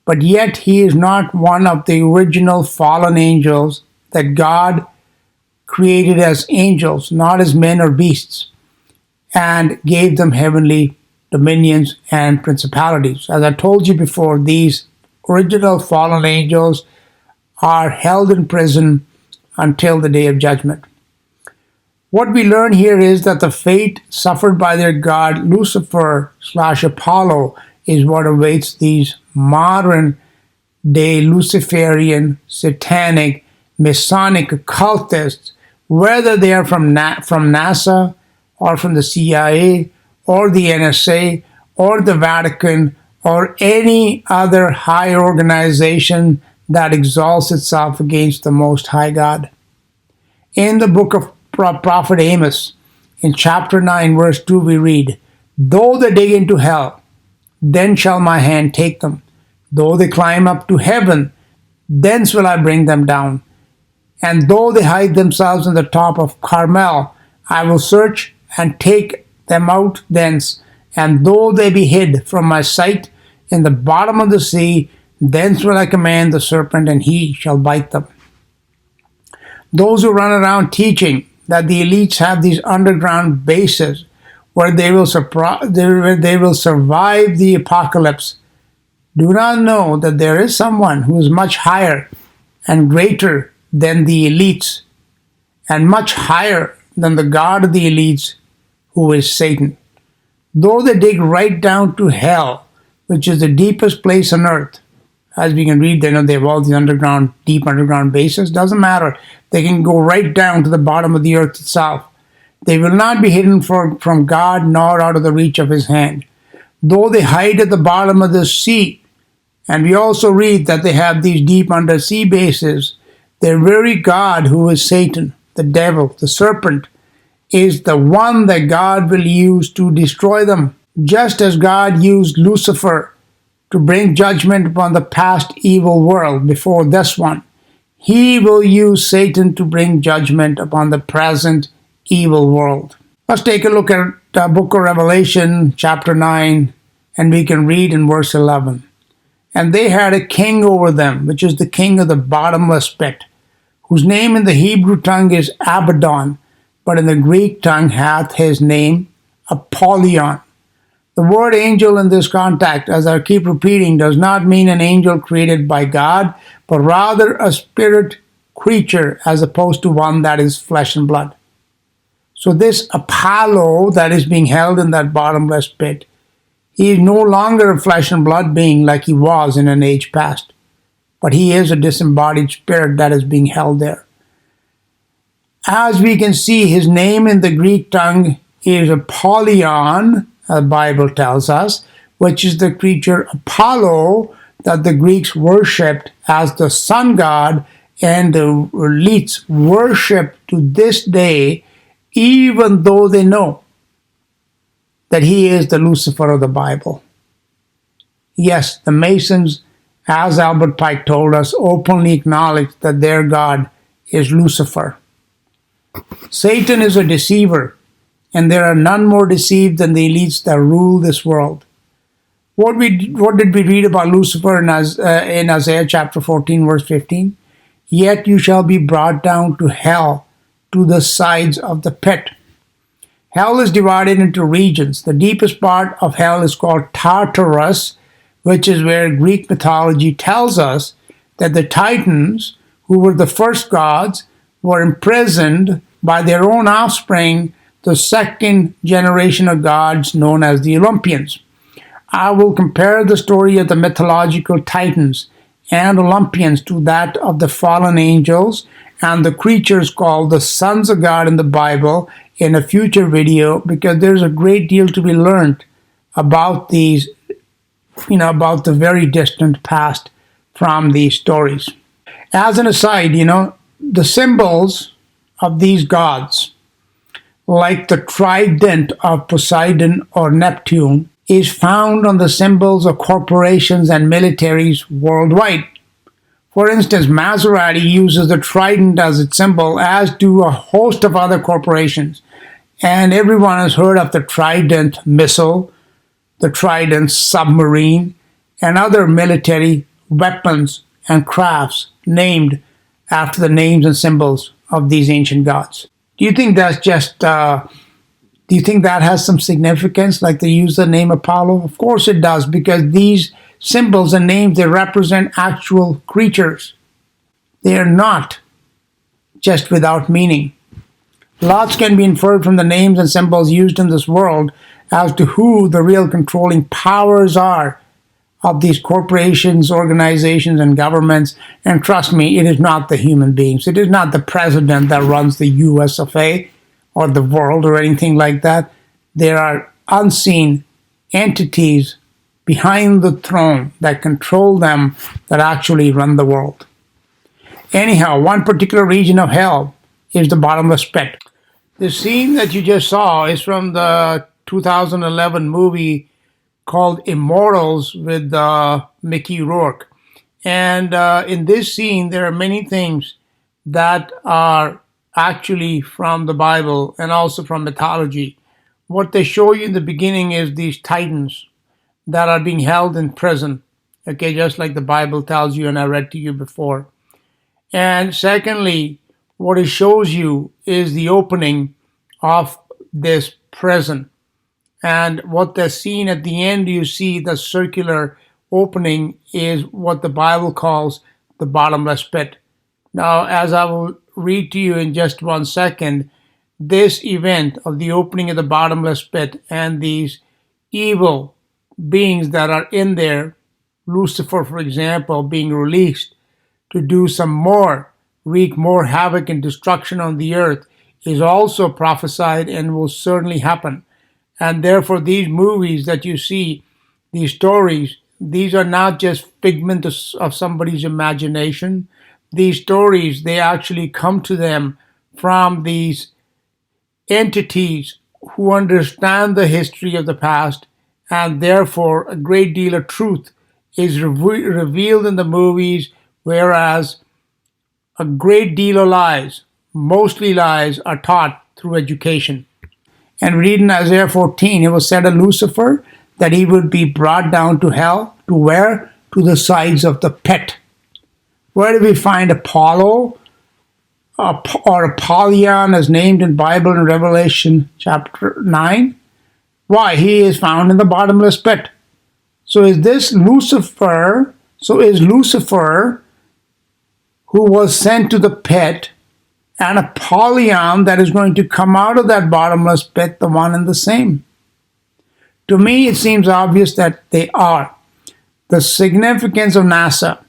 But yet he is not one of the original fallen angels that God created as angels, not as men or beasts, and gave them heavenly dominions and principalities. As I told you before, these original fallen angels are held in prison until the day of judgment. What we learn here is that the fate suffered by their god Lucifer / Apollo is what awaits these modern day Luciferian, satanic, Masonic occultists, whether they are from NASA or from the CIA or the NSA or the Vatican or any other high organization that exalts itself against the Most High God. In the book of Prophet Amos, in chapter 9, verse 2, we read, "Though they dig into hell, then shall my hand take them. Though they climb up to heaven, thence will I bring them down. And though they hide themselves in the top of Carmel, I will search and take them out thence. And though they be hid from my sight in the bottom of the sea, thence will I command the serpent, and he shall bite them." Those who run around teaching that the elites have these underground bases where they will survive the apocalypse do not know that there is someone who is much higher and greater than the elites, and much higher than the God of the elites, who is Satan. Though they dig right down to hell, which is the deepest place on earth, as we can read, they have all these deep underground bases. Doesn't matter. They can go right down to the bottom of the earth itself. They will not be hidden from God, nor out of the reach of his hand. Though they hide at the bottom of the sea, and we also read that they have these deep undersea bases, their very God, who is Satan, the devil, the serpent, is the one that God will use to destroy them. Just as God used Lucifer to bring judgment upon the past evil world before this one, he will use Satan to bring judgment upon the present evil world. Let's take a look at the book of Revelation, chapter 9, and we can read in verse 11. "And they had a king over them, which is the king of the bottomless pit, whose name in the Hebrew tongue is Abaddon, but in the Greek tongue hath his name Apollyon. The word angel in this context, as I keep repeating, does not mean an angel created by God, but rather a spirit creature as opposed to one that is flesh and blood. So this Apollo that is being held in that bottomless pit, he is no longer a flesh and blood being like he was in an age past, but he is a disembodied spirit that is being held there. As we can see, his name in the Greek tongue is Apollyon, the Bible tells us, which is the creature Apollo that the Greeks worshipped as the sun god, and the elites worship to this day, even though they know that he is the Lucifer of the Bible. Yes, the Masons, as Albert Pike told us, openly acknowledge that their God is Lucifer. Satan is a deceiver, and there are none more deceived than the elites that rule this world. What did we read about Lucifer in Isaiah chapter 14, verse 15? Yet you shall be brought down to hell, to the sides of the pit. Hell is divided into regions. The deepest part of hell is called Tartarus, which is where Greek mythology tells us that the Titans, who were the first gods, were imprisoned by their own offspring, the second generation of gods known as the Olympians. I will compare the story of the mythological Titans and Olympians to that of the fallen angels and the creatures called the sons of God in the Bible in a future video, because there's a great deal to be learned about these, about the very distant past from these stories. As an aside, the symbols of these gods, like the trident of Poseidon or Neptune, is found on the symbols of corporations and militaries worldwide. For instance, Maserati uses the trident as its symbol, as do a host of other corporations. And everyone has heard of the Trident missile, the Trident submarine, and other military weapons and crafts named after the names and symbols of these ancient gods. Do you think that's just, do you think that has some significance, like they use the name Apollo? Of course it does, because these symbols and names, they represent actual creatures. They are not just without meaning. Lots can be inferred from the names and symbols used in this world as to who the real controlling powers are of these corporations, organizations, and governments. And trust me, it is not the human beings. It is not the president that runs the US of A or the world or anything like that. There are unseen entities behind the throne that control them, that actually run the world. Anyhow, one particular region of hell is the bottomless pit. The scene that you just saw is from the 2011 movie called Immortals with Mickey Rourke. And in this scene, there are many things that are actually from the Bible and also from mythology. What they show you in the beginning is these titans that are being held in prison, okay, just like the Bible tells you and I read to you before. And secondly, what it shows you is the opening of this prison. And what they're seeing at the end, you see the circular opening, is what the Bible calls the bottomless pit. Now, as I will read to you in just 1 second, this event of the opening of the bottomless pit and these evil beings that are in there, Lucifer, for example, being released to do some more, wreak more havoc and destruction on the earth, is also prophesied and will certainly happen. And therefore, these movies that you see, these stories, these are not just figment of somebody's imagination. These stories, they actually come to them from these entities who understand the history of the past, and therefore a great deal of truth is revealed in the movies, whereas a great deal of lies, mostly lies, are taught through education. And read in Isaiah 14, it was said of Lucifer that he would be brought down to hell, to where? To the sides of the pit. Where do we find Apollo? or Apollyon as named in Bible in Revelation chapter 9? Why? He is found in the bottomless pit. So is Lucifer, who was sent to the pit, and Apollyon that is going to come out of that bottomless pit, the one and the same? To me, it seems obvious that they are. The significance of NASA,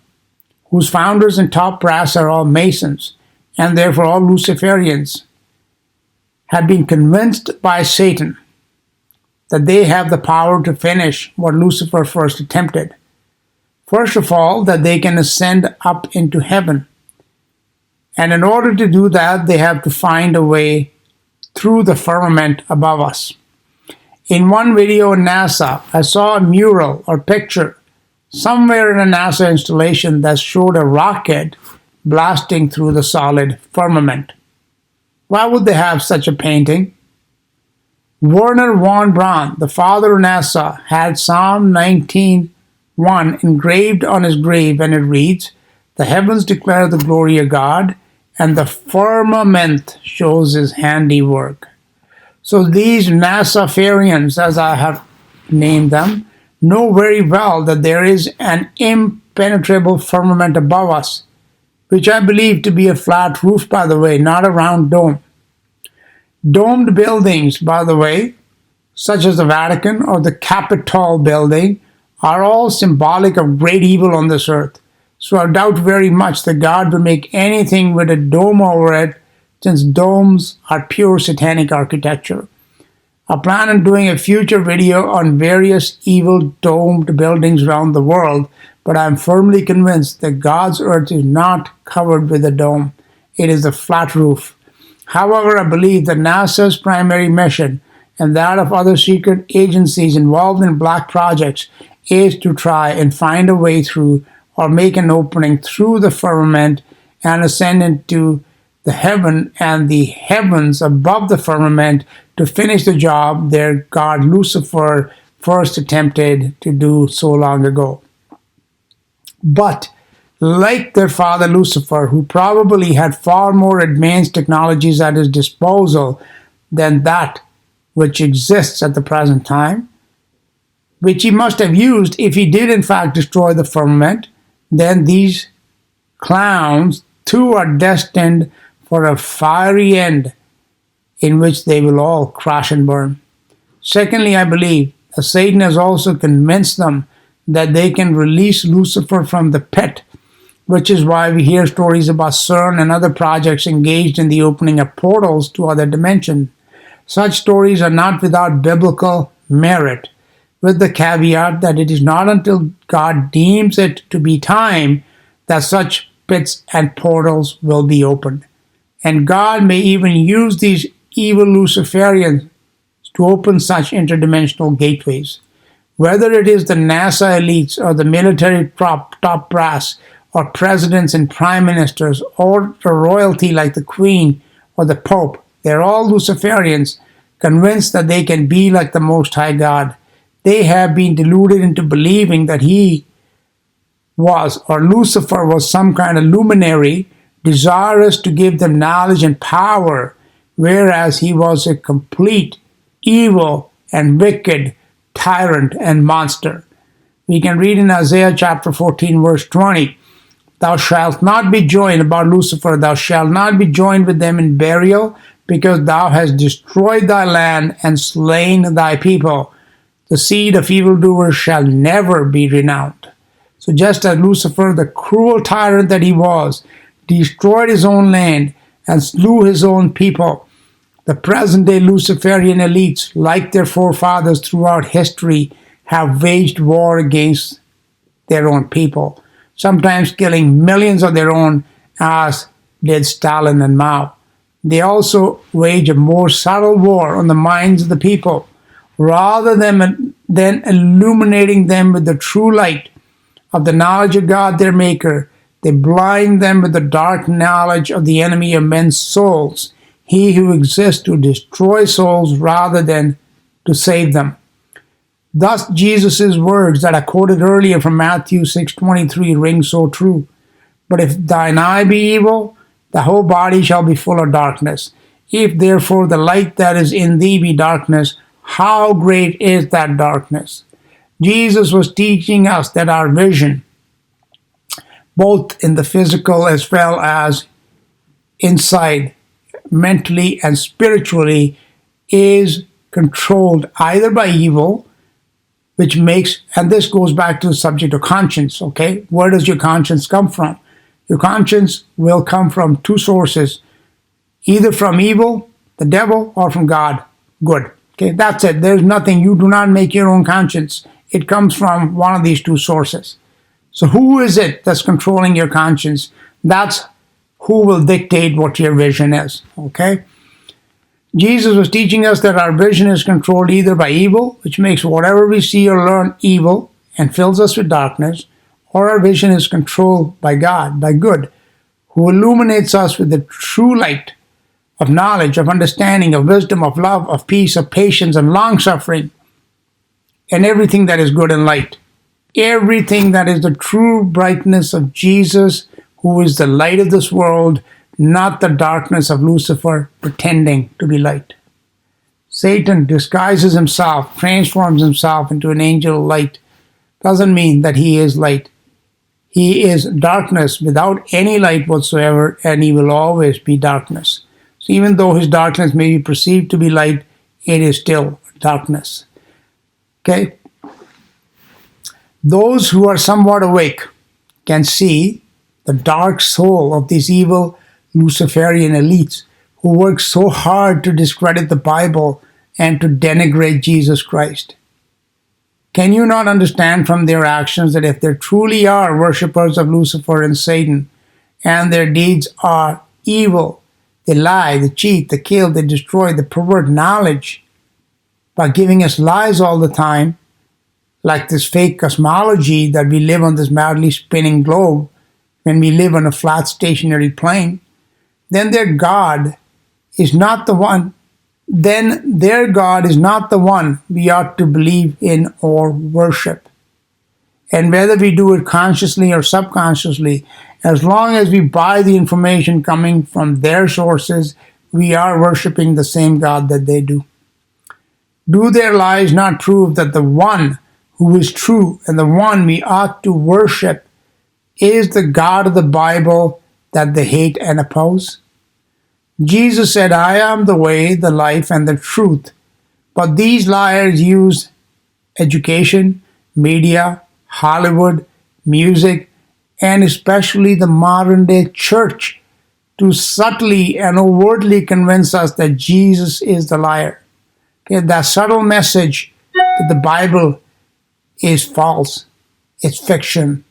whose founders and top brass are all Masons, and therefore all Luciferians, have been convinced by Satan that they have the power to finish what Lucifer first attempted. First of all, that they can ascend up into heaven. And in order to do that, they have to find a way through the firmament above us. In one video in NASA, I saw a mural or picture somewhere in a NASA installation that showed a rocket blasting through the solid firmament. Why would they have such a painting? Werner von Braun, the father of NASA, had Psalm 19:1 engraved on his grave, and it reads, "The heavens declare the glory of God, and the firmament shows his handiwork." So these NASAfarians, as I have named them, know very well that there is an impenetrable firmament above us, which I believe to be a flat roof, by the way, not a round dome. Domed buildings, by the way, such as the Vatican or the Capitol building, are all symbolic of great evil on this earth. So I doubt very much that God would make anything with a dome over it, since domes are pure satanic architecture. I plan on doing a future video on various evil domed buildings around the world, but I am firmly convinced that God's earth is not covered with a dome. It is a flat roof. However, I believe that NASA's primary mission and that of other secret agencies involved in black projects is to try and find a way through or make an opening through the firmament and ascend into the heaven and the heavens above the firmament to finish the job their god Lucifer first attempted to do so long ago. But like their father Lucifer, who probably had far more advanced technologies at his disposal than that which exists at the present time, which he must have used if he did in fact destroy the firmament, then these clowns too are destined for a fiery end in which they will all crash and burn. Secondly, I believe that Satan has also convinced them that they can release Lucifer from the pit, which is why we hear stories about CERN and other projects engaged in the opening of portals to other dimensions. Such stories are not without biblical merit, with the caveat that it is not until God deems it to be time that such pits and portals will be opened. And God may even use these evil Luciferians to open such interdimensional gateways. Whether it is the NASA elites or the military top brass or presidents and prime ministers or the royalty like the Queen or the Pope, they're all Luciferians, convinced that they can be like the Most High God. They have been deluded into believing that he was, or Lucifer was, some kind of luminary desirous to give them knowledge and power, whereas he was a complete evil and wicked tyrant and monster. We can read in Isaiah chapter 14 verse 20, "Thou shalt not be joined," about Lucifer, "thou shalt not be joined with them in burial, because thou hast destroyed thy land and slain thy people. The seed of evildoers shall never be renowned." So just as Lucifer, the cruel tyrant that he was, destroyed his own land and slew his own people, the present-day Luciferian elites, like their forefathers throughout history, have waged war against their own people, sometimes killing millions of their own, as did Stalin and Mao. They also wage a more subtle war on the minds of the people. Rather than illuminating them with the true light of the knowledge of God their Maker, they blind them with the dark knowledge of the enemy of men's souls, he who exists to destroy souls rather than to save them. Thus Jesus' words that I quoted earlier from Matthew 6:23 ring so true. "But if thine eye be evil, the whole body shall be full of darkness. If therefore the light that is in thee be darkness, how great is that darkness? Jesus was teaching us that our vision, both in the physical as well as inside, mentally and spiritually, is controlled either by evil, which makes, and this goes back to the subject of conscience, okay? Where does your conscience come from? Your conscience will come from two sources, either from evil, the devil, or from God, good. Okay, that's it. There's nothing. You do not make your own conscience. It comes from one of these two sources. So who is it that's controlling your conscience? That's who will dictate what your vision is, okay? Jesus was teaching us that our vision is controlled either by evil, which makes whatever we see or learn evil and fills us with darkness, or our vision is controlled by God, by good, who illuminates us with the true light of knowledge, of understanding, of wisdom, of love, of peace, of patience, and long-suffering, and everything that is good and light. Everything that is the true brightness of Jesus, who is the light of this world, not the darkness of Lucifer pretending to be light. Satan disguises himself, transforms himself into an angel of light. Doesn't mean that he is light. He is darkness without any light whatsoever, and he will always be darkness. So even though his darkness may be perceived to be light, it is still darkness. Okay? Those who are somewhat awake can see the dark soul of these evil Luciferian elites who work so hard to discredit the Bible and to denigrate Jesus Christ. Can you not understand from their actions that if they truly are worshippers of Lucifer and Satan, and their deeds are evil, they lie, they cheat, they kill, they destroy, they pervert knowledge by giving us lies all the time, like this fake cosmology that we live on this madly spinning globe when we live on a flat stationary plane, then their God is not the one we ought to believe in or worship. And whether we do it consciously or subconsciously, as long as we buy the information coming from their sources, we are worshiping the same God that they do. Do their lies not prove that the one who is true and the one we ought to worship is the God of the Bible that they hate and oppose? Jesus said, I am the way, the life, and the truth. But these liars use education, media, Hollywood, music, and especially the modern day church to subtly and overtly convince us that Jesus is the liar. Okay, that subtle message that the Bible is false, it's fiction,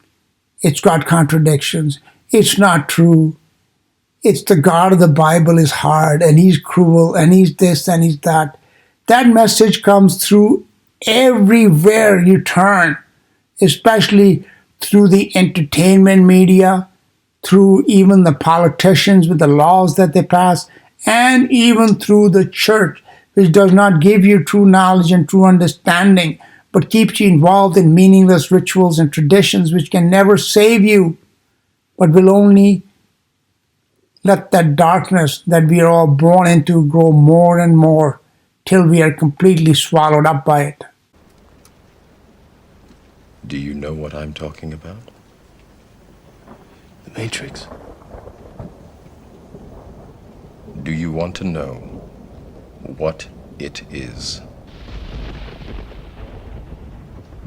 it's got contradictions, it's not true. It's the God of the Bible is hard, and he's cruel, and he's this, and he's that. That message comes through everywhere you turn, especially through the entertainment media, through even the politicians with the laws that they pass, and even through the church, which does not give you true knowledge and true understanding, but keeps you involved in meaningless rituals and traditions which can never save you, but will only let that darkness that we are all born into grow more and more till we are completely swallowed up by it. Do you know what I'm talking about? The Matrix. Do you want to know what it is?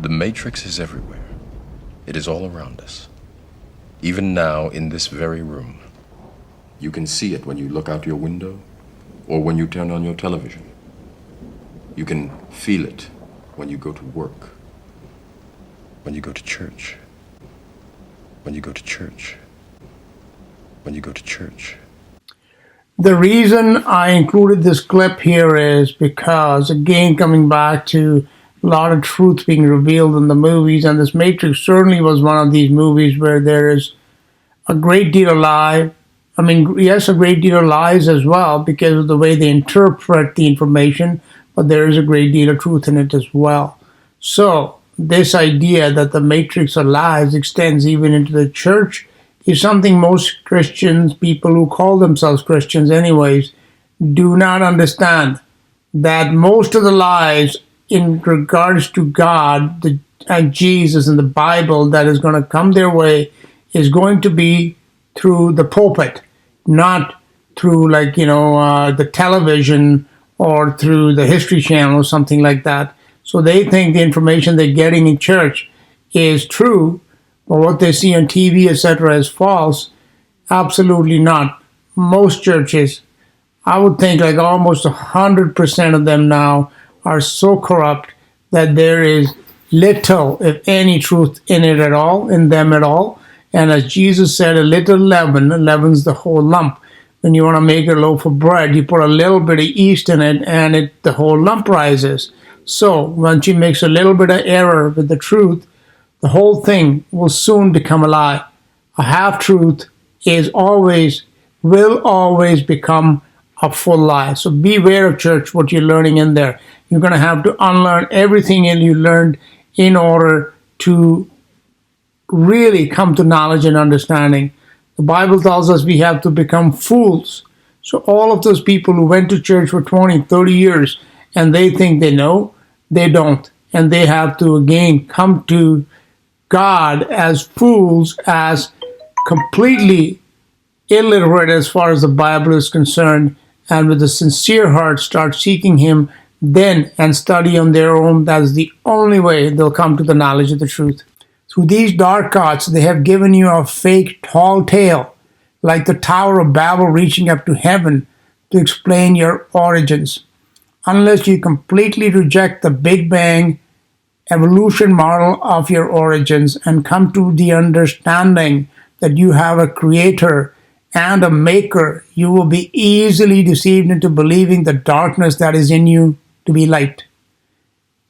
The Matrix is everywhere. It is all around us. Even now, in this very room. You can see it when you look out your window or when you turn on your television. You can feel it when you go to work, when you go to church, when you go to church, when you go to church. The reason I included this clip here is because, again, coming back to a lot of truth being revealed in the movies, and this Matrix certainly was one of these movies where there is a great deal of lie. I mean, yes, a great deal of lies as well because of the way they interpret the information, but there is a great deal of truth in it as well. So this idea that the matrix of lies extends even into the church is something most Christians, people who call themselves Christians anyways, do not understand. That most of the lies in regards to God and Jesus and the Bible that is going to come their way is going to be through the pulpit, not through the television or through the History Channel or something like that. So they think the information they're getting in church is true, but what they see on TV, etc., is false. Absolutely not. Most churches, I would think like almost 100% of them now are so corrupt that there is little, if any, truth in it at all, in them at all. And as Jesus said, a little leaven leavens the whole lump. When you want to make a loaf of bread, you put a little bit of yeast in it and the whole lump rises. So once you mix a little bit of error with the truth, the whole thing will soon become a lie. A half-truth will always become a full lie. So beware of church, what you're learning in there. You're going to have to unlearn everything you learned in order to really come to knowledge and understanding. The Bible tells us we have to become fools. So all of those people who went to church for 20, 30 years and they think they know, they don't. And they have to again come to God as fools, as completely illiterate as far as the Bible is concerned, and with a sincere heart start seeking Him then and study on their own. That's the only way they'll come to the knowledge of the truth. Through these dark arts, they have given you a fake tall tale, like the Tower of Babel reaching up to heaven to explain your origins. Unless you completely reject the Big Bang evolution model of your origins and come to the understanding that you have a creator and a maker, you will be easily deceived into believing the darkness that is in you to be light.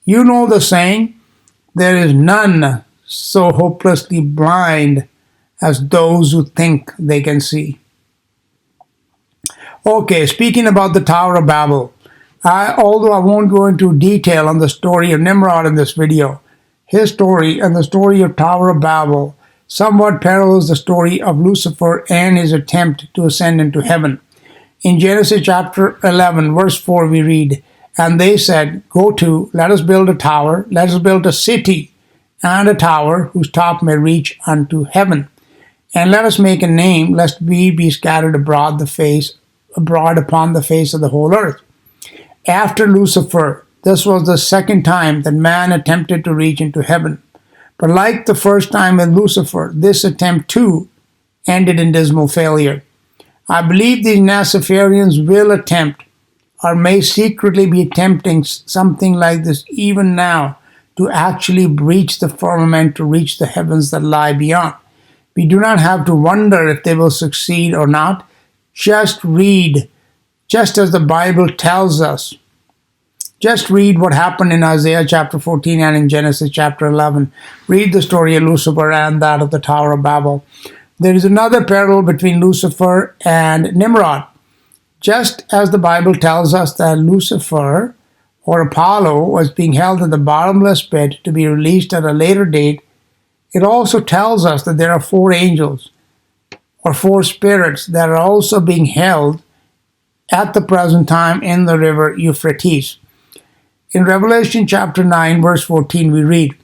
You know the saying, there is none so hopelessly blind as those who think they can see. Okay, speaking about the Tower of Babel, although I won't go into detail on the story of Nimrod in this video, his story and the story of Tower of Babel somewhat parallels the story of Lucifer and his attempt to ascend into heaven. In Genesis chapter 11, verse 4, we read, "And they said, Go to, let us build a tower, let us build a city, and a tower whose top may reach unto heaven. And let us make a name, lest we be scattered abroad upon the face of the whole earth." After Lucifer, this was the second time that man attempted to reach into heaven. But like the first time with Lucifer, this attempt too ended in dismal failure. I believe these Luciferians will attempt, or may secretly be attempting something like this even now, to actually breach the firmament, to reach the heavens that lie beyond. We do not have to wonder if they will succeed or not. Just read, just as the Bible tells us. Just read what happened in Isaiah chapter 14 and in Genesis chapter 11. Read the story of Lucifer and that of the Tower of Babel. There is another parallel between Lucifer and Nimrod. Just as the Bible tells us that Lucifer or Apollo was being held in the bottomless pit to be released at a later date, it also tells us that there are 4 angels or 4 spirits that are also being held at the present time in the river Euphrates. In Revelation chapter 9, verse 14, we read,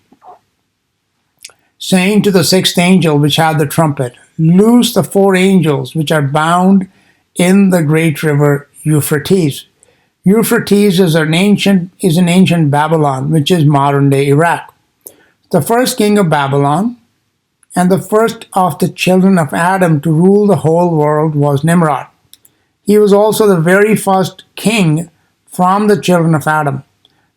saying to the 6th angel which had the trumpet, Loose the 4 angels which are bound in the great river Euphrates. Euphrates is an ancient Babylon, which is modern-day Iraq. The first king of Babylon and the first of the children of Adam to rule the whole world was Nimrod. He was also the very first king from the children of Adam.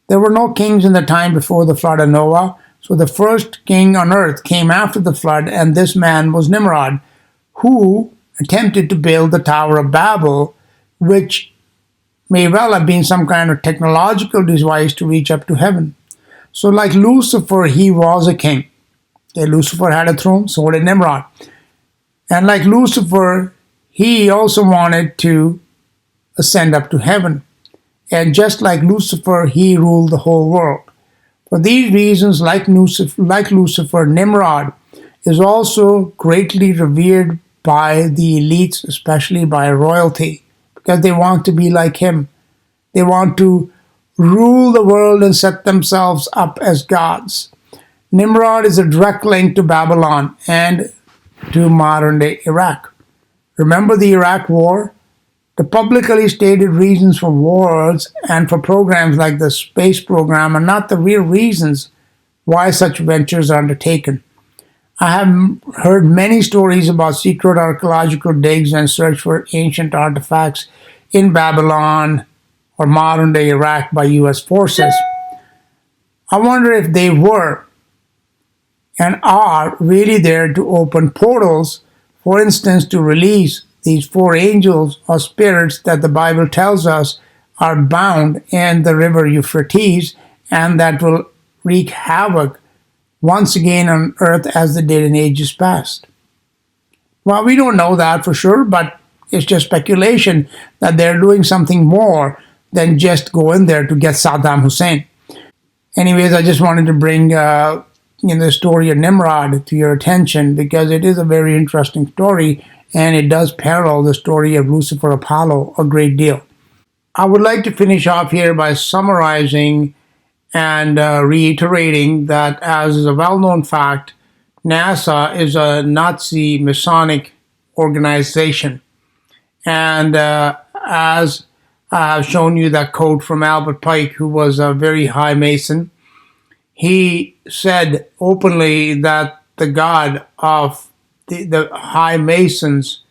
There were no kings in the time before the flood of Noah, so the first king on earth came after the flood, and this man was Nimrod, who attempted to build the Tower of Babel, which may well have been some kind of technological device to reach up to heaven. So like Lucifer, he was a king. Lucifer had a throne, so did Nimrod. And like Lucifer, he also wanted to ascend up to heaven. And just like Lucifer, he ruled the whole world. For these reasons, like Lucifer, Nimrod is also greatly revered by the elites, especially by royalty, because they want to be like him. They want to rule the world and set themselves up as gods. Nimrod is a direct link to Babylon and to modern day Iraq. Remember the Iraq War? The publicly stated reasons for wars and for programs like the space program are not the real reasons why such ventures are undertaken. I have heard many stories about secret archaeological digs and search for ancient artifacts in Babylon or modern day Iraq by US forces. I wonder if they were and are really there to open portals, for instance, to release these four angels or spirits that the Bible tells us are bound in the river Euphrates and that will wreak havoc once again on earth as they did in ages past. Well, we don't know that for sure, but it's just speculation that they're doing something more than just go in there to get Saddam Hussein. Anyways, I just wanted to bring the story of Nimrod to your attention because it is a very interesting story and it does parallel the story of Lucifer Apollo a great deal. I would like to finish off here by summarizing and reiterating that, as is a well known fact, NASA is a Nazi Masonic organization. And as I have shown you that quote from Albert Pike, who was a very high Mason, he said openly that the God of the high Masons,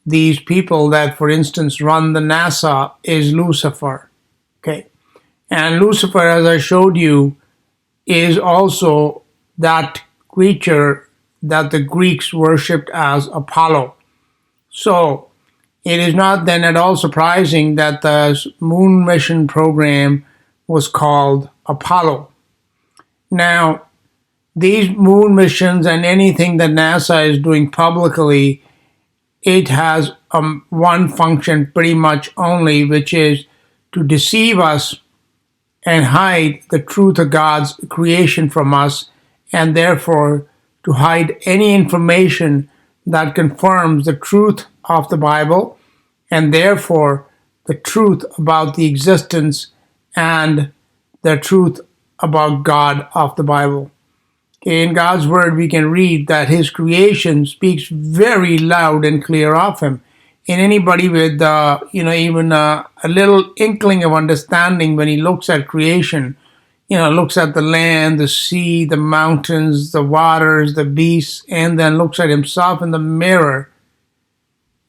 these people that, for instance, run the NASA, is Lucifer. Okay. And Lucifer, as I showed you, is also that creature that the Greeks worshipped as Apollo. So it is not then at all surprising that the moon mission program was called Apollo. Now, these moon missions and anything that NASA is doing publicly, it has one function pretty much only, which is to deceive us and hide the truth of God's creation from us, and therefore to hide any information that confirms the truth of the Bible, and therefore the truth about the existence and the truth about God of the Bible. In God's Word, we can read that His creation speaks very loud and clear of Him. And anybody with, even a little inkling of understanding when he looks at creation, looks at the land, the sea, the mountains, the waters, the beasts, and then looks at himself in the mirror,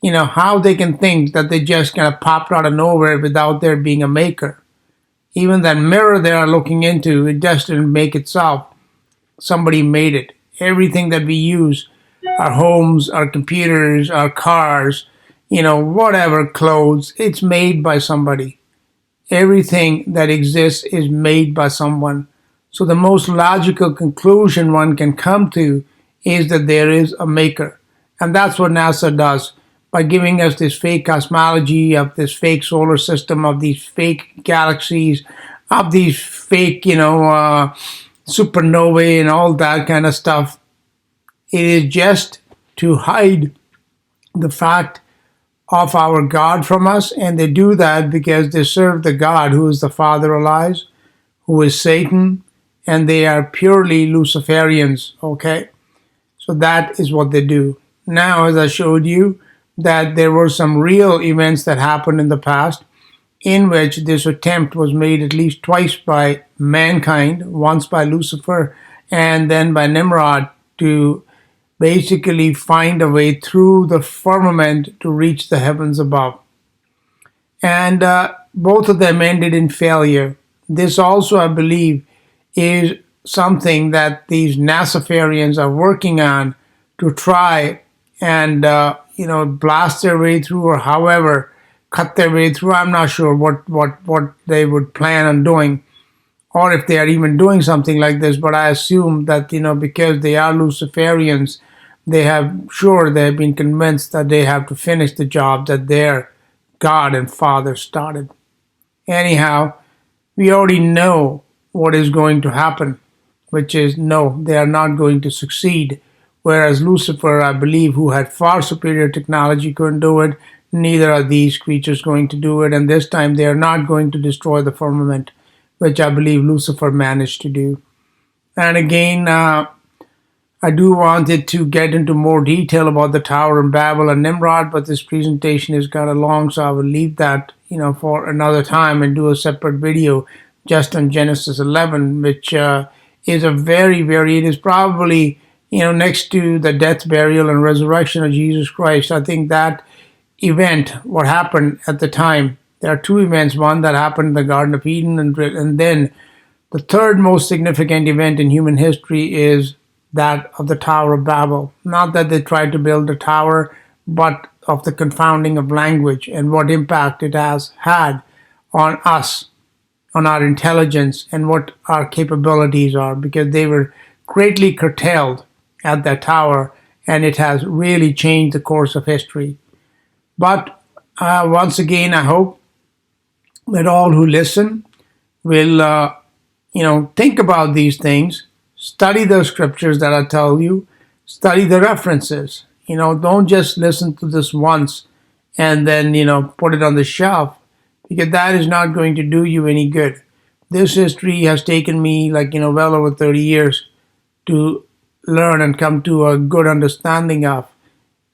how they can think that they just kind of popped out of nowhere without there being a maker. Even that mirror they are looking into, it just didn't make itself. Somebody made it. Everything that we use, our homes, our computers, our cars, whatever, clothes, it's made by somebody. Everything that exists is made by someone. So the most logical conclusion one can come to is that there is a maker. And that's what NASA does by giving us this fake cosmology of this fake solar system, of these fake galaxies, of these fake, supernovae and all that kind of stuff. It is just to hide the fact of our God from us, and they do that because they serve the God who is the father of lies, who is Satan, and they are purely Luciferians, okay? So that is what they do. Now, as I showed you, that there were some real events that happened in the past in which this attempt was made at least twice by mankind, once by Lucifer and then by Nimrod, to basically find a way through the firmament to reach the heavens above. And both of them ended in failure. This also, I believe, is something that these Naciferians are working on to try and, blast their way through, or however, cut their way through. I'm not sure what they would plan on doing, or if they are even doing something like this, but I assume that, because they are Luciferians, they have been convinced that they have to finish the job that their God and Father started. Anyhow, we already know what is going to happen. which is no, they are not going to succeed. Whereas Lucifer, I believe, who had far superior technology, couldn't do it. Neither are these creatures going to do it. And this time they are not going to destroy the firmament, which I believe Lucifer managed to do. And again, I do wanted to get into more detail about the Tower of Babel and Nimrod, but this presentation is kind of long, so I will leave that, for another time and do a separate video just on Genesis 11, which is it is probably, next to the death, burial, and resurrection of Jesus Christ. I think that event, what happened at the time, there are two events, one that happened in the Garden of Eden, and then the third most significant event in human history is that of the Tower of Babel. Not that they tried to build a tower, but of the confounding of language and what impact it has had on us, on our intelligence, and what our capabilities are, because they were greatly curtailed at that tower, and it has really changed the course of history. But once again, I hope that all who listen will, think about these things, study the scriptures that I tell you, study the references. Don't just listen to this once and then, put it on the shelf, because that is not going to do you any good. This history has taken me well over 30 years to learn and come to a good understanding of.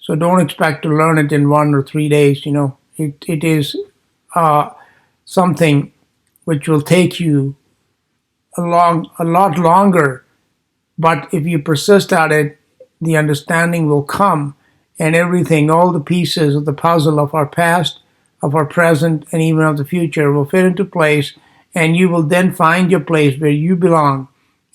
So don't expect to learn it in 1 or 3 days. It is something which will take you a lot longer. But if you persist at it, the understanding will come, and everything, all the pieces of the puzzle of our past, of our present, and even of the future will fit into place, and you will then find your place where you belong,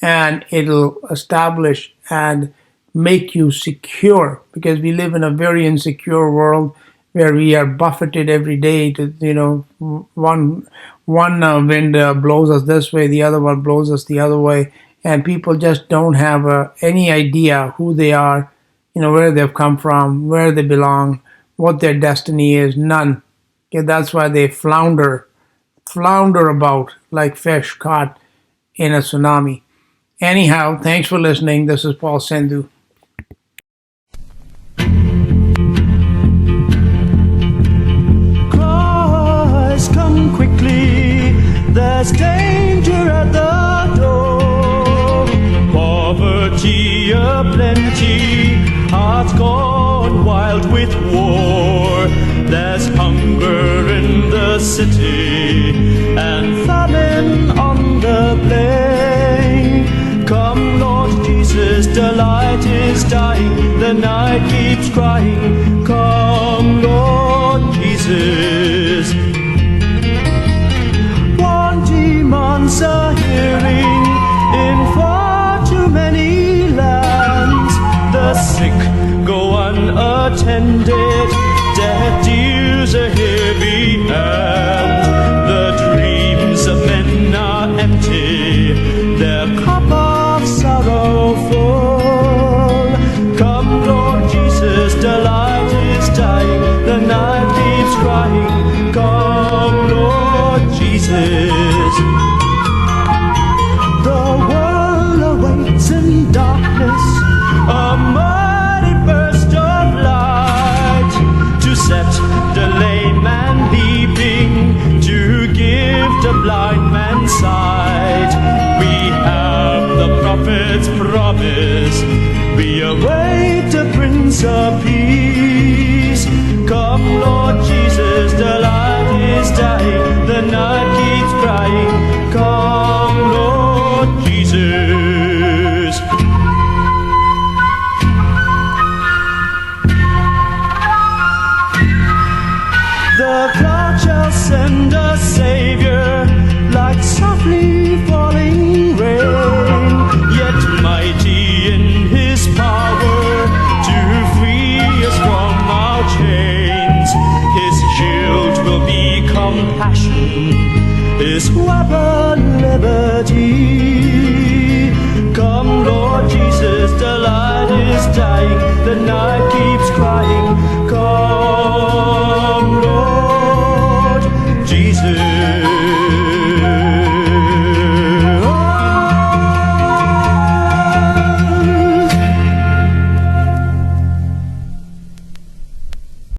and it'll establish and make you secure, because we live in a very insecure world where we are buffeted every day to, one wind blows us this way, the other one blows us the other way, and people just don't have any idea who they are, where they've come from, where they belong, what their destiny is, none. Okay, that's why they flounder about like fish caught in a tsunami. Anyhow, thanks for listening. This is Paul Sendhu. Christ, come quickly, there's danger at the door. Poverty aplenty, hearts gone wild with war. There's hunger in the city and famine on the plain. Come, Lord Jesus, the light is dying, the night keeps crying. Come, Lord Jesus. One demands a hearing in far too many lands. The sick go unattended, death deals a heavy hand. The dreams of men are empty, their cup of sorrow full. Come, Lord Jesus, the light is dying, the night keeps crying. Come, Lord Jesus. The world awaits in darkness, a mighty burst of light to set the lame man leaping, to give the blind man sight. We have the prophet's promise, we await the Prince of Peace. Come, Lord Jesus, the light is dying, the night keeps crying. Come, Lord Jesus. The cloud shall send a Savior like softly falling rain, yet mighty in His power to free us from our chains. His shield will be compassion, His weapon liberty. Come, Lord Jesus, the light is dying, the night